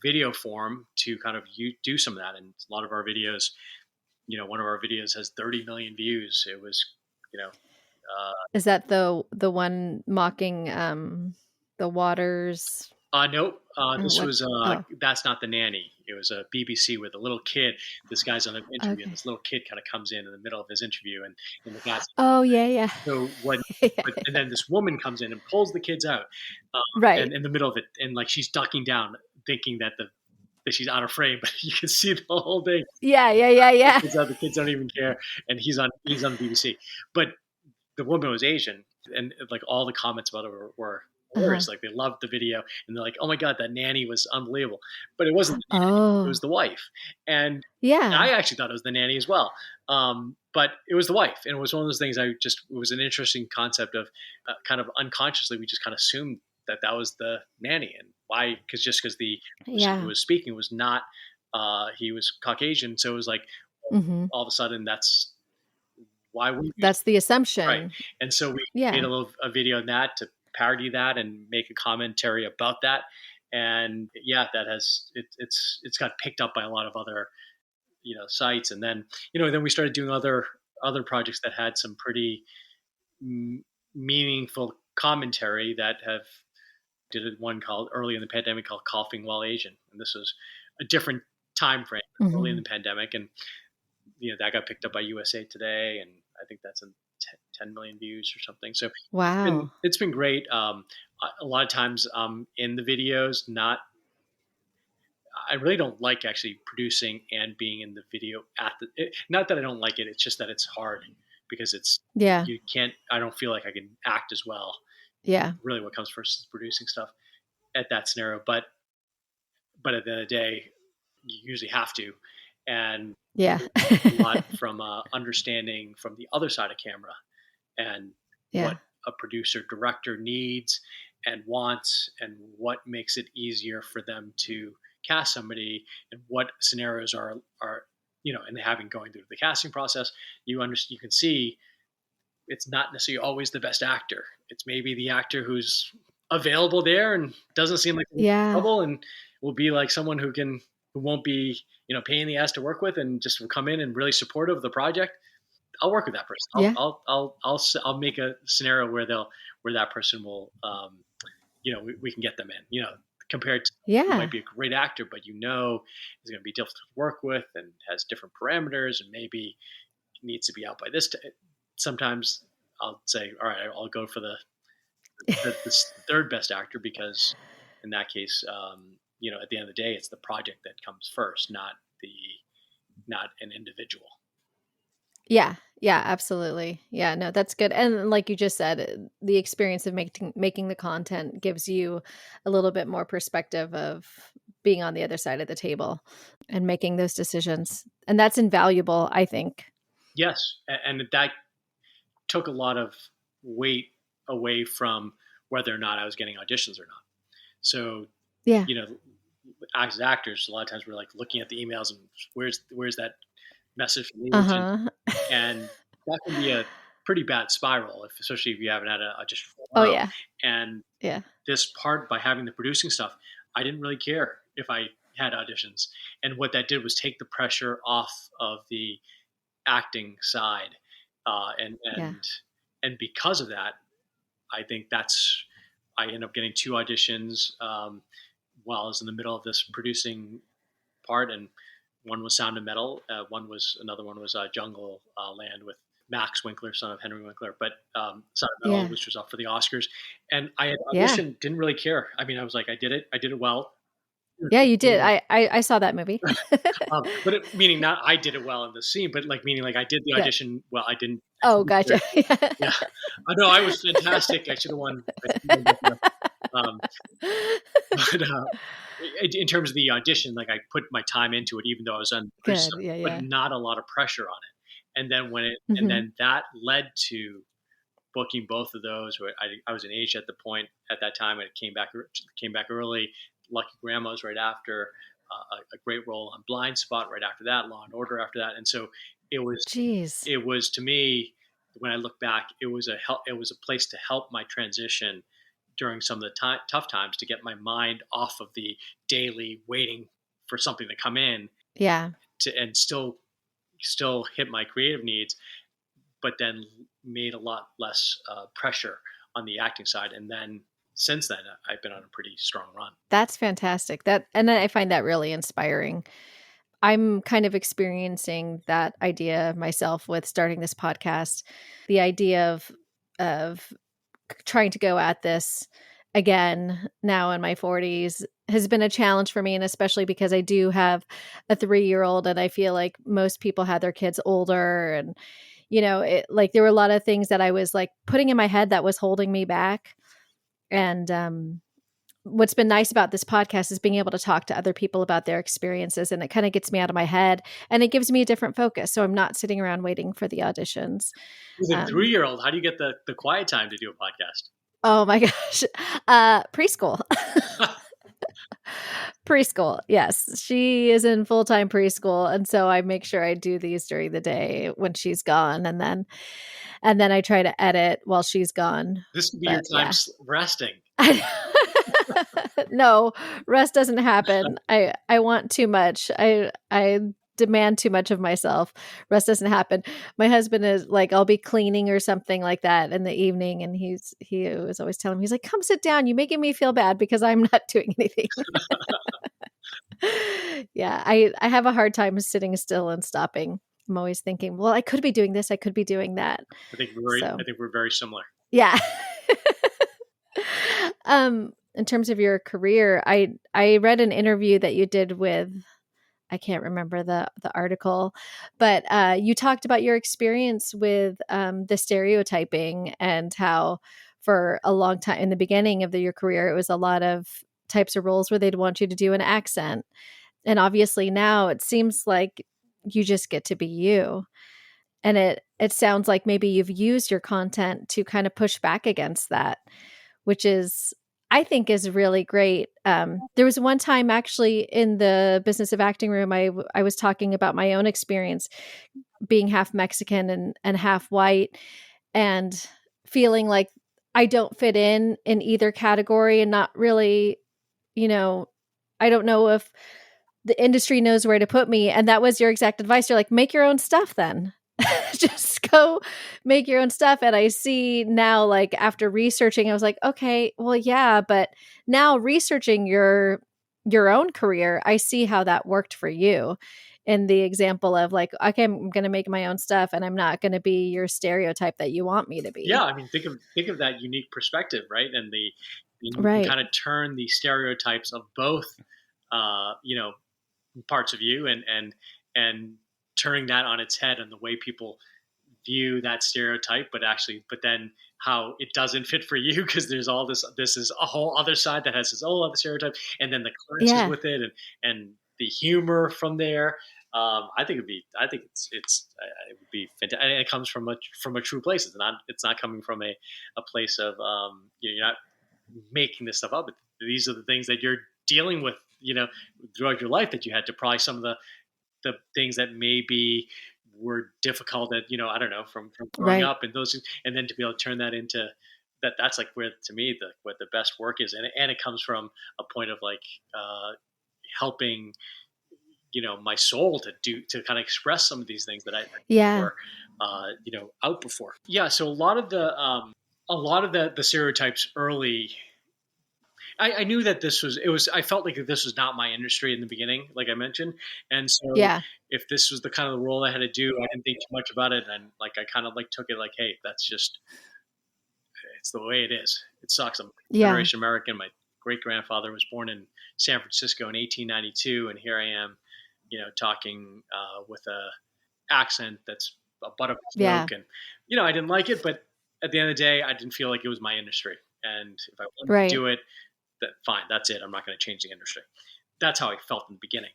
video form to kind of do some of that. And a lot of our videos, one of our videos has 30 million views. It was, is that the one mocking the Waters? Nope. This was That's Not the Nanny. It was a BBC with a little kid. This guy's on an interview, and this little kid kind of comes in the middle of his interview, and the guy's yeah. So and then this woman comes in and pulls the kids out, right, and in the middle of it, and like she's ducking down, thinking that she's out of frame, but you can see the whole thing. Yeah. The kids don't even care, and he's on the BBC. But the woman was Asian, and like all the comments about her were hilarious. Like they loved the video, and they're like, "Oh my god, that nanny was unbelievable." But it wasn't the nanny, it was the wife, and I actually thought it was the nanny as well. But it was the wife, and it was one of those things. It was an interesting concept of kind of unconsciously we just kind of assumed that was the nanny, and why? Because the person who was speaking was not. He was Caucasian, so it was like all of a sudden that's why that's the assumption, right? And so we made a video on that to parody that and make a commentary about that. And that has it's got picked up by a lot of other sites. And then then we started doing other projects that had some pretty meaningful commentary that did one called early in the pandemic called Coughing While Asian, and this was a different time frame early in the pandemic, and that got picked up by USA Today, and I think that's in 10 million views or something. So wow, it's been great. A lot of times in the videos, I really don't like actually producing and being in the video not that I don't like it. It's just that it's hard because I don't feel like I can act as well. Yeah. Really what comes first is producing stuff at that scenario. But at the end of the day, you usually have to. And a lot from understanding from the other side of camera and what a producer director needs and wants, and what makes it easier for them to cast somebody, and what scenarios are and having going through the casting process, you can see it's not necessarily always the best actor. It's maybe the actor who's available there and doesn't seem like trouble, and will be like someone who won't be pain in the ass to work with, and just will come in and really supportive of the project. I'll work with that person. I'll make a scenario where that person will we can get them in, compared to who might be a great actor, but is going to be difficult to work with and has different parameters, and maybe needs to be out by this time. Sometimes I'll say, all right, I'll go for the third best actor, because in that case, at the end of the day, it's the project that comes first, not an individual. Yeah. Yeah, absolutely. Yeah, no, that's good. And like you just said, the experience of making the content gives you a little bit more perspective of being on the other side of the table and making those decisions. And that's invaluable, I think. Yes, and that took a lot of weight away from whether or not I was getting auditions or not. So, Yeah. as actors, a lot of times we're like looking at the emails and where's that message from the agent, Uh-huh. and that can be a pretty bad spiral, especially if you haven't had an audition for a Oh while. yeah. And Yeah. this part, by having the producing stuff, I didn't really care if I had auditions, and what that did was take the pressure off of the acting side, and Yeah. because of that, I think I ended up getting 2 auditions while I was in the middle of this producing part, and one was Sound of Metal, another one was Jungle Land with Max Winkler, son of Henry Winkler, but Sound of Metal, Yeah. which was up for the Oscars, and I had Yeah. auditioned, didn't really care. I mean, I was like, I did it well. Yeah, you did. I saw that movie. Meaning not I did it well in the scene, but meaning I did the Yeah. audition well. I didn't. Oh, gotcha. Yeah, I know I was fantastic. I should have won. But in terms of the audition, I put my time into it, even though I was on, Good. Yeah, but yeah. not a lot of pressure on it. And then Mhm. then that led to booking both of those. Where I was in Asia at that time, and it came back early. Lucky Grandma's right after, a great role on Blind Spot right after that, Law and Order after that, and so Jeez. it was to me, when I look back, it was a place to help my transition during some of the tough times, to get my mind off of the daily waiting for something to come in, Yeah. and still hit my creative needs, but then made a lot less pressure on the acting side. And then since then, I've been on a pretty strong run. That's fantastic. And I find that really inspiring. I'm kind of experiencing that idea myself with starting this podcast. The idea of trying to go at this again now in my 40s has been a challenge for me, and especially because I do have a 3-year-old, and I feel like most people had their kids older, and there were a lot of things that I was putting in my head that was holding me back. And what's been nice about this podcast is being able to talk to other people about their experiences, and it kind of gets me out of my head, and it gives me a different focus. So I'm not sitting around waiting for the auditions. With a 3-year-old, how do you get the quiet time to do a podcast? Oh my gosh. Preschool. Preschool. Yes. She is in full-time preschool. And so I make sure I do these during the day when she's gone. And then I try to edit while she's gone. This could be your time resting. No, rest doesn't happen. I want too much. I demand too much of myself. Rest doesn't happen. My husband is I'll be cleaning or something like that in the evening, and he was always telling me, he's like, come sit down. You're making me feel bad because I'm not doing anything. Yeah, I have a hard time sitting still and stopping. I'm always thinking, well, I could be doing this. I could be doing that. I think we're very similar. Yeah. In terms of your career, I read an interview that you did with, I can't remember the article, but you talked about your experience with the stereotyping, and how for a long time in the beginning of your career, it was a lot of types of roles where they'd want you to do an accent. And obviously now it seems like you just get to be you. And it sounds like maybe you've used your content to kind of push back against that, which I think is really great. There was one time actually in the Business of Acting room, I was talking about my own experience being half Mexican and half white, and feeling like I don't fit in either category, and not really, I don't know if the industry knows where to put me. And that was your exact advice. You're like, make your own stuff then. Just go make your own stuff. And I see now, after researching, I was like, okay, well, yeah, but now researching your own career, I see how that worked for you in the example of okay, I'm going to make my own stuff, and I'm not going to be your stereotype that you want me to be. Yeah. I mean, think of that unique perspective, right? And you right. kind of turn the stereotypes of both you know, parts of you, and turning that on its head and the way people view that stereotype, but then how it doesn't fit for you because there's all this is a whole other side that has this whole other stereotype, and then the classes Yeah. with it, and the humor from there. I think it would be fantastic. And it comes from a true place. It's not coming from a place of you're not making this stuff up. These are the things that you're dealing with, throughout your life, that you had to probably some of the things that maybe were difficult that, I don't know, from growing Right. up, and those, and then to be able to turn that into that's like where, to me, what the best work is. And it comes from a point of like helping, my soul to kind of express some of these things that I Yeah. were out before. Yeah. So a lot of the stereotypes early, I knew that I felt like this was not my industry in the beginning, like I mentioned. And so Yeah. if this was the kind of the role I had to do, I didn't think too much about it. And like, I kind of like took it like, hey, it's the way it is. It sucks. I'm Yeah. generation American. My great grandfather was born in San Francisco in 1892. And here I am, talking with a accent that's a butt of a Yeah. joke. And, I didn't like it, but at the end of the day, I didn't feel like it was my industry. And if I wanted to Right. do it, that fine, that's it. I'm not going to change the industry. That's how I felt in the beginning.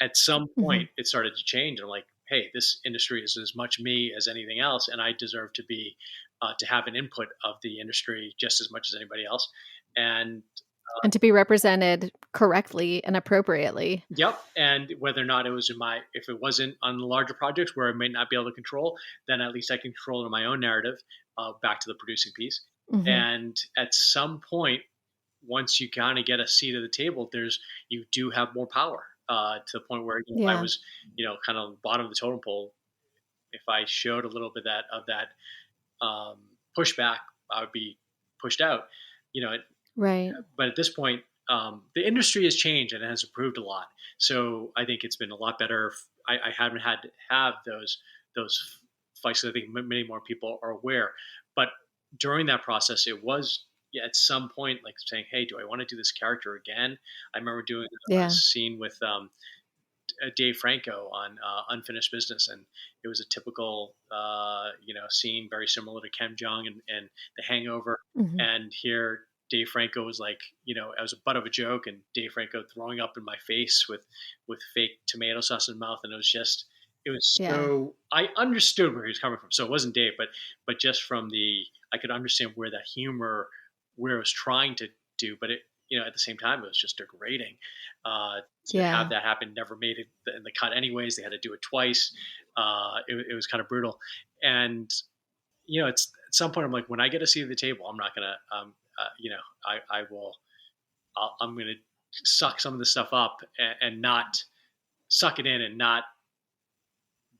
At some Mhm. point, it started to change. I'm like, hey, this industry is as much me as anything else, and I deserve to have an input of the industry just as much as anybody else. And And to be represented correctly and appropriately. yep, and whether or not it was if it wasn't on the larger projects where I may not be able to control, then at least I can control it in my own narrative. Back to the producing piece, Mhm. and at some point, once you kind of get a seat at the table, you do have more power, to the point where, I Yeah. was, kind of bottom of the totem pole. If I showed a little bit of that pushback, I would be pushed out. You know, Right. but at this point, the industry has changed and it has improved a lot. So I think it's been a lot better. I haven't had to have those fights. I think many more people are aware. But during that process, it was, yeah, at some point like saying, "Hey, do I want to do this character again?" I remember doing a Yeah. scene with Dave Franco on Unfinished Business, and it was a typical scene very similar to Kem Jong and The Hangover. Mhm. And here Dave Franco was like, I was a butt of a joke, and Dave Franco throwing up in my face with fake tomato sauce in his mouth, and it was Yeah. so, I understood where he was coming from. So it wasn't Dave, but just from I could understand where that humor, where it was trying to do, but it, at the same time, it was just degrading. To have Yeah. that happen, never made it in the cut anyways. They had to do it twice. It was kind of brutal. And, it's at some point I'm like, when I get a seat at the table, I'm not going to, I will, I'm going to suck some of this stuff up, and not suck it in and not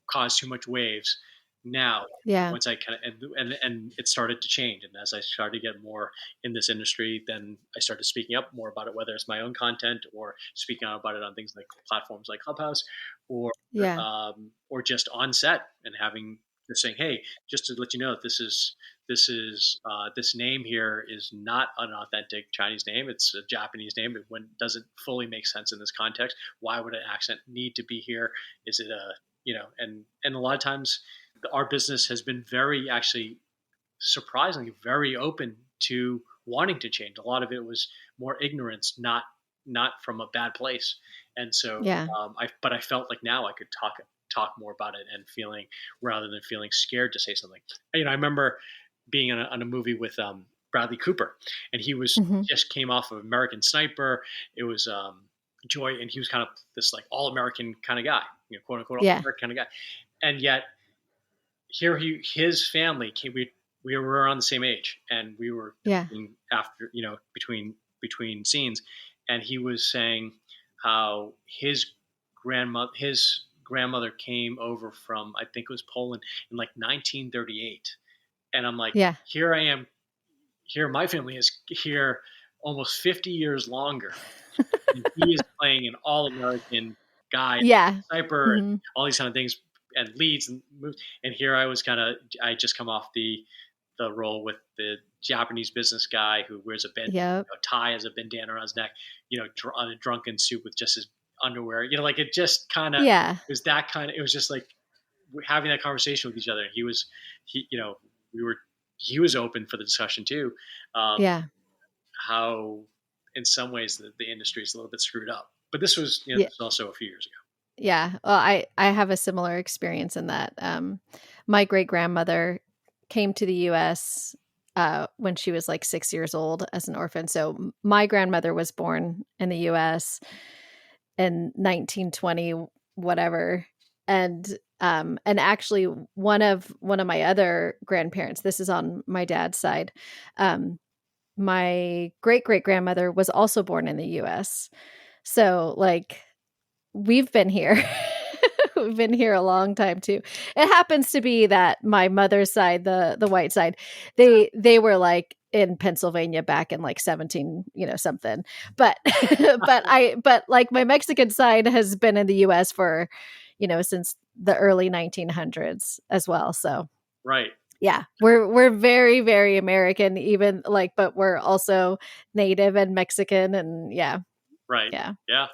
cause too much waves. Now, Yeah. once I kind of, and it started to change, and as I started to get more in this industry, then I started speaking up more about it, whether it's my own content or speaking out about it on things like platforms like Clubhouse, or Yeah. or just on set, and just saying, hey, just to let you know, this name here is not an authentic Chinese name. It's a Japanese name. It doesn't fully make sense in this context. Why would an accent need to be here? Is it and a lot of times our business has been very, actually, surprisingly very open to wanting to change. A lot of it was more ignorance, not from a bad place. And so, Yeah. I felt like now I could talk more about it, and feeling, rather than feeling scared to say something. I remember being on a movie with Bradley Cooper, and he was Mhm. just came off of American Sniper. It was Joy, and he was kind of this like all American kind of guy, quote unquote all Yeah. American kind of guy. And yet here his family came. We were around the same age, and we were Yeah. after, between scenes, and he was saying how his grandmother came over from, I think it was Poland, in like 1938. And I'm like, Yeah. here I am, here my family is here almost 50 years longer, and he is playing an all American guy, Yeah. sniper, and Mhm. all these kind of things, and leads and moves. And here I was I just come off the role with the Japanese business guy who wears Yep. a tie as a bandana around his neck, on a drunken suit with just his underwear. Like it just kind of Yeah. was that kind of. It was just like having that conversation with each other. He, we were, he was open for the discussion too. Um, Yeah. how, in some ways, the industry is a little bit screwed up. But this was, Yeah. this was also a few years ago. Yeah. Well, I have a similar experience in that. My great grandmother came to the U.S. When she was like 6 years old as an orphan. So my grandmother was born in the U.S. in 1920, whatever, and actually one of my other grandparents. This is on my dad's side. My great great grandmother was also born in the U.S. So like we've been here. We've been here a long time too. It happens to be that my mother's side, the white side, they were like in Pennsylvania back in like 17, something. But but like my Mexican side has been in the US for, since the early 1900s as well. So Right. yeah, we're very very American, even like, but we're also Native and Mexican, and yeah. Right. Yeah. Yeah.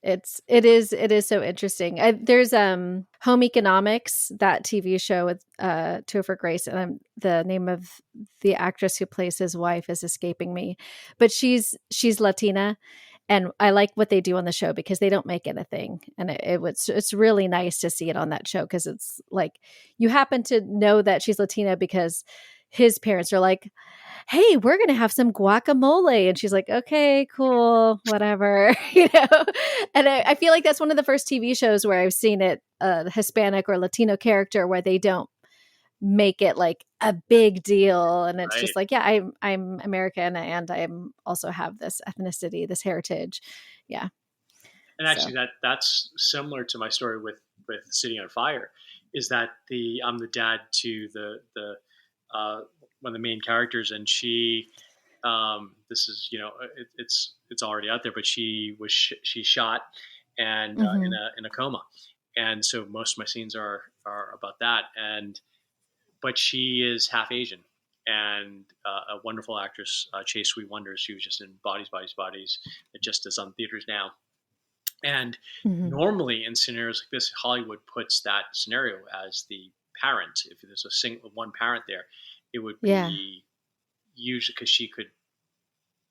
It is so interesting. There's Home Economics, that TV show with Topher Grace, and the name of the actress who plays his wife is escaping me, but she's Latina, and I like what they do on the show because they don't make it a thing, and it's really nice to see it on that show because it's like you happen to know that she's Latina because his parents are like, hey, we're going to have some guacamole. And she's like, okay, cool, whatever, And I feel like that's one of the first TV shows where I've seen it, a Hispanic or Latino character where they don't make it like a big deal. And it's Right. just like, yeah, I'm American and I'm also have this ethnicity, this heritage. Yeah. And actually, that's similar to my story with City on Fire. Is that I'm the dad to the one of the main characters, and she, this is it's already out there, but she was she shot and Mhm. in a coma, and so most of my scenes are about that. And but she is half Asian and a wonderful actress, Chase Sweet Wonders. She was just in Bodies, Bodies, Bodies. It just is on theaters now. And Mhm. normally in scenarios like this, Hollywood puts that scenario as the parent. If there's a single one parent there, it would Yeah. be usually because she could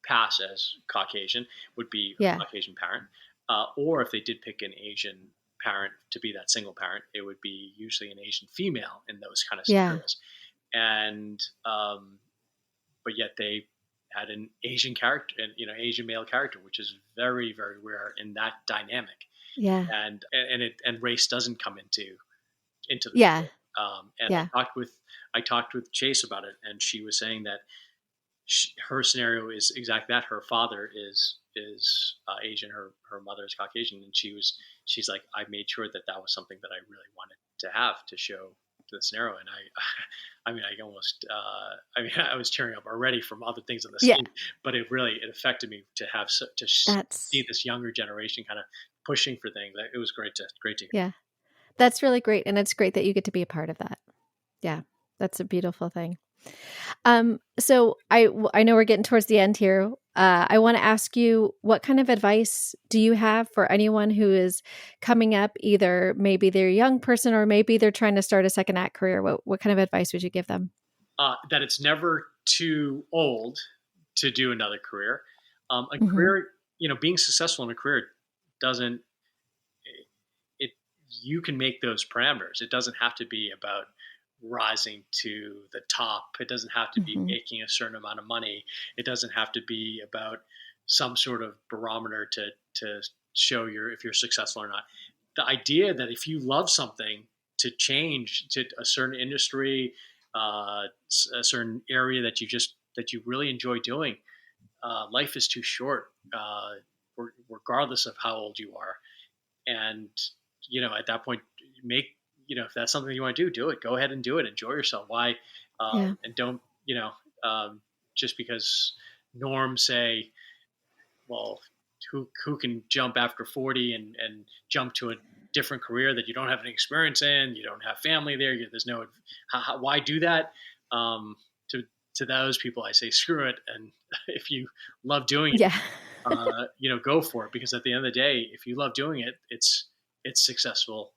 pass as Caucasian, would be her Yeah. Caucasian parent. Or if they did pick an Asian parent to be that single parent, it would be usually an Asian female in those kind of Yeah. scenarios. And but yet they had an Asian character, and Asian male character, which is very very rare in that dynamic. Yeah. And race doesn't come into the Yeah. story. And Yeah. I talked with Chase about it, and she was saying that her scenario is exactly that. Her father is Asian, her mother is Caucasian, and she's like, I made sure that was something that I really wanted to have to show to the scenario. And I mean, I almost, I was tearing up already from other things in the Yeah. scene, but it affected me to have That's see this younger generation kind of pushing for things. It was great to hear. yeah. That's really great, and it's great that you get to be a part of that. Yeah. That's a beautiful thing. So I know we're getting towards the end here. I want to ask you, what kind of advice do you have for anyone who is coming up? Either maybe they're a young person or maybe they're trying to start a second act career. What kind of advice would you give them? That it's never too old to do another career. A Mhm. career, being successful in a career doesn't it. You can make those parameters. It doesn't have to be about rising to the top. It doesn't have to be Mhm. making a certain amount of money. It doesn't have to be about some sort of barometer to show if you're successful or not. The idea that if you love something, to change to a certain industry, a certain area that you really enjoy doing, life is too short, regardless of how old you are. And at that point, make if that's something you want to do it. Go ahead and do it. Enjoy yourself. Why? Yeah. And don't just because norms say, well, who can jump after 40 and jump to a different career that you don't have any experience in, you don't have family there, there's no why do that. To to those people, I say, screw it. And if you love doing it, Yeah. go for it. Because at the end of the day, if you love doing it, it's successful,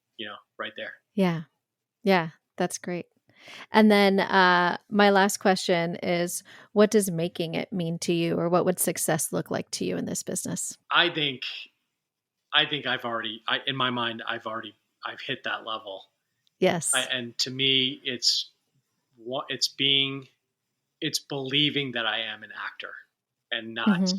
right there. Yeah. Yeah. That's great. And then my last question is, what does making it mean to you, or what would success look like to you in this business? I think I've already, in my mind, I've hit that level. Yes. And to me, it's believing that I am an actor and not,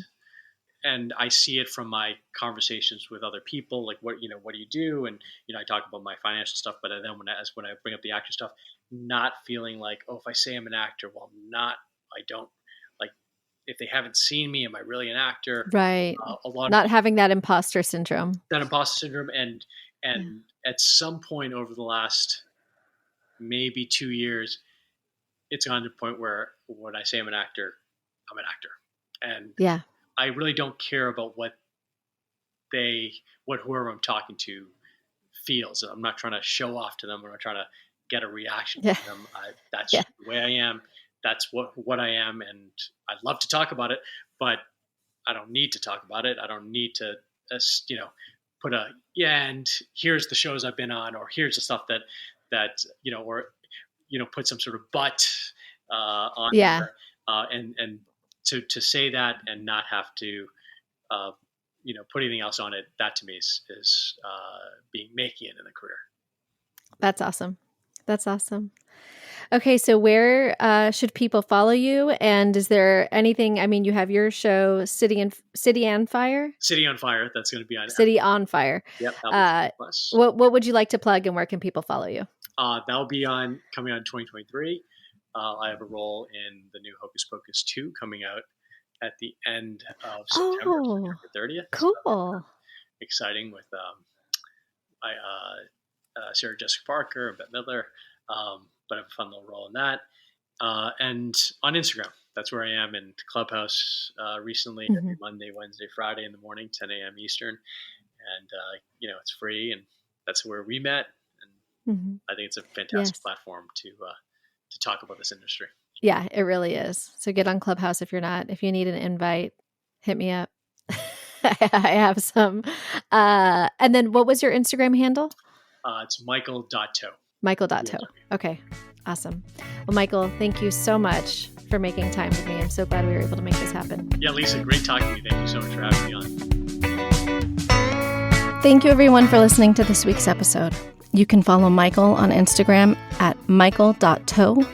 and I see it from my conversations with other people, like what do you do? And, I talk about my financial stuff, but then when I bring up the actor stuff, not feeling like, oh, if I say I'm an actor, well, I don't, like, if they haven't seen me, am I really an actor? Right. Not having that imposter syndrome. And at some point over the last maybe 2 years, it's gotten to the point where when I say I'm an actor, I'm an actor. And yeah, I really don't care about what whoever I'm talking to feels. I'm not trying to show off to them. I'm not trying to get a reaction from them. That's the way I am. That's what I am. And I'd love to talk about it, but I don't need to talk about it. I don't need to, put and here's the shows I've been on, or here's the stuff that, or, put some sort of but on there. And to say that and not have to, put anything else on it, that to me is making it in the career. That's awesome. That's awesome. Okay. So where should people follow you? And is there anything, you have your show, City on Fire? City on Fire. That's going to be on City on Fire. Yep. What would you like to plug, and where can people follow you? That'll be coming out in 2023. I have a role in the new Hocus Pocus 2 coming out at the end of September 30th. Cool. So, exciting with Sarah Jessica Parker and Bette Midler. But I have a fun little role in that. And on Instagram, that's where I am, in Clubhouse recently, every Monday, Wednesday, Friday in the morning, 10 a.m. Eastern. And, it's free, and that's where we met. And I think it's a fantastic platform to talk about this industry. Yeah, it really is. So get on Clubhouse if you need an invite, hit me up. I have some. And then what was your Instagram handle? It's Michael.Tow. Michael.Tow. Okay. Awesome. Well, Michael, thank you so much for making time with me. I'm so glad we were able to make this happen. Yeah, Lisa, great talking to you. Thank you so much for having me on. Thank you, everyone, for listening to this week's episode. You can follow Michael on Instagram at Michael.Tow.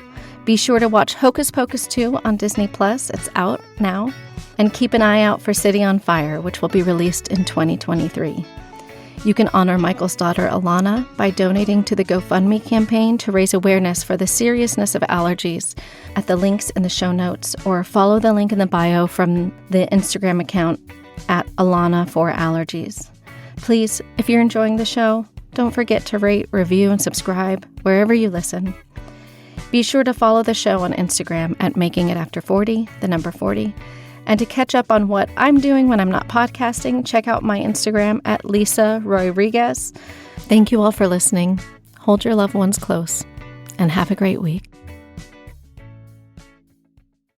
Be sure to watch Hocus Pocus 2 on Disney+. It's out now. And keep an eye out for City on Fire, which will be released in 2023. You can honor Michael's daughter, Alana, by donating to the GoFundMe campaign to raise awareness for the seriousness of allergies at the links in the show notes, or follow the link in the bio from the Instagram account at Alana4Allergies. Please, if you're enjoying the show, don't forget to rate, review, and subscribe wherever you listen. Be sure to follow the show on Instagram at Making It After 40, the number 40. And to catch up on what I'm doing when I'm not podcasting, check out my Instagram at Lisa Rodriguez. Thank you all for listening. Hold your loved ones close and have a great week.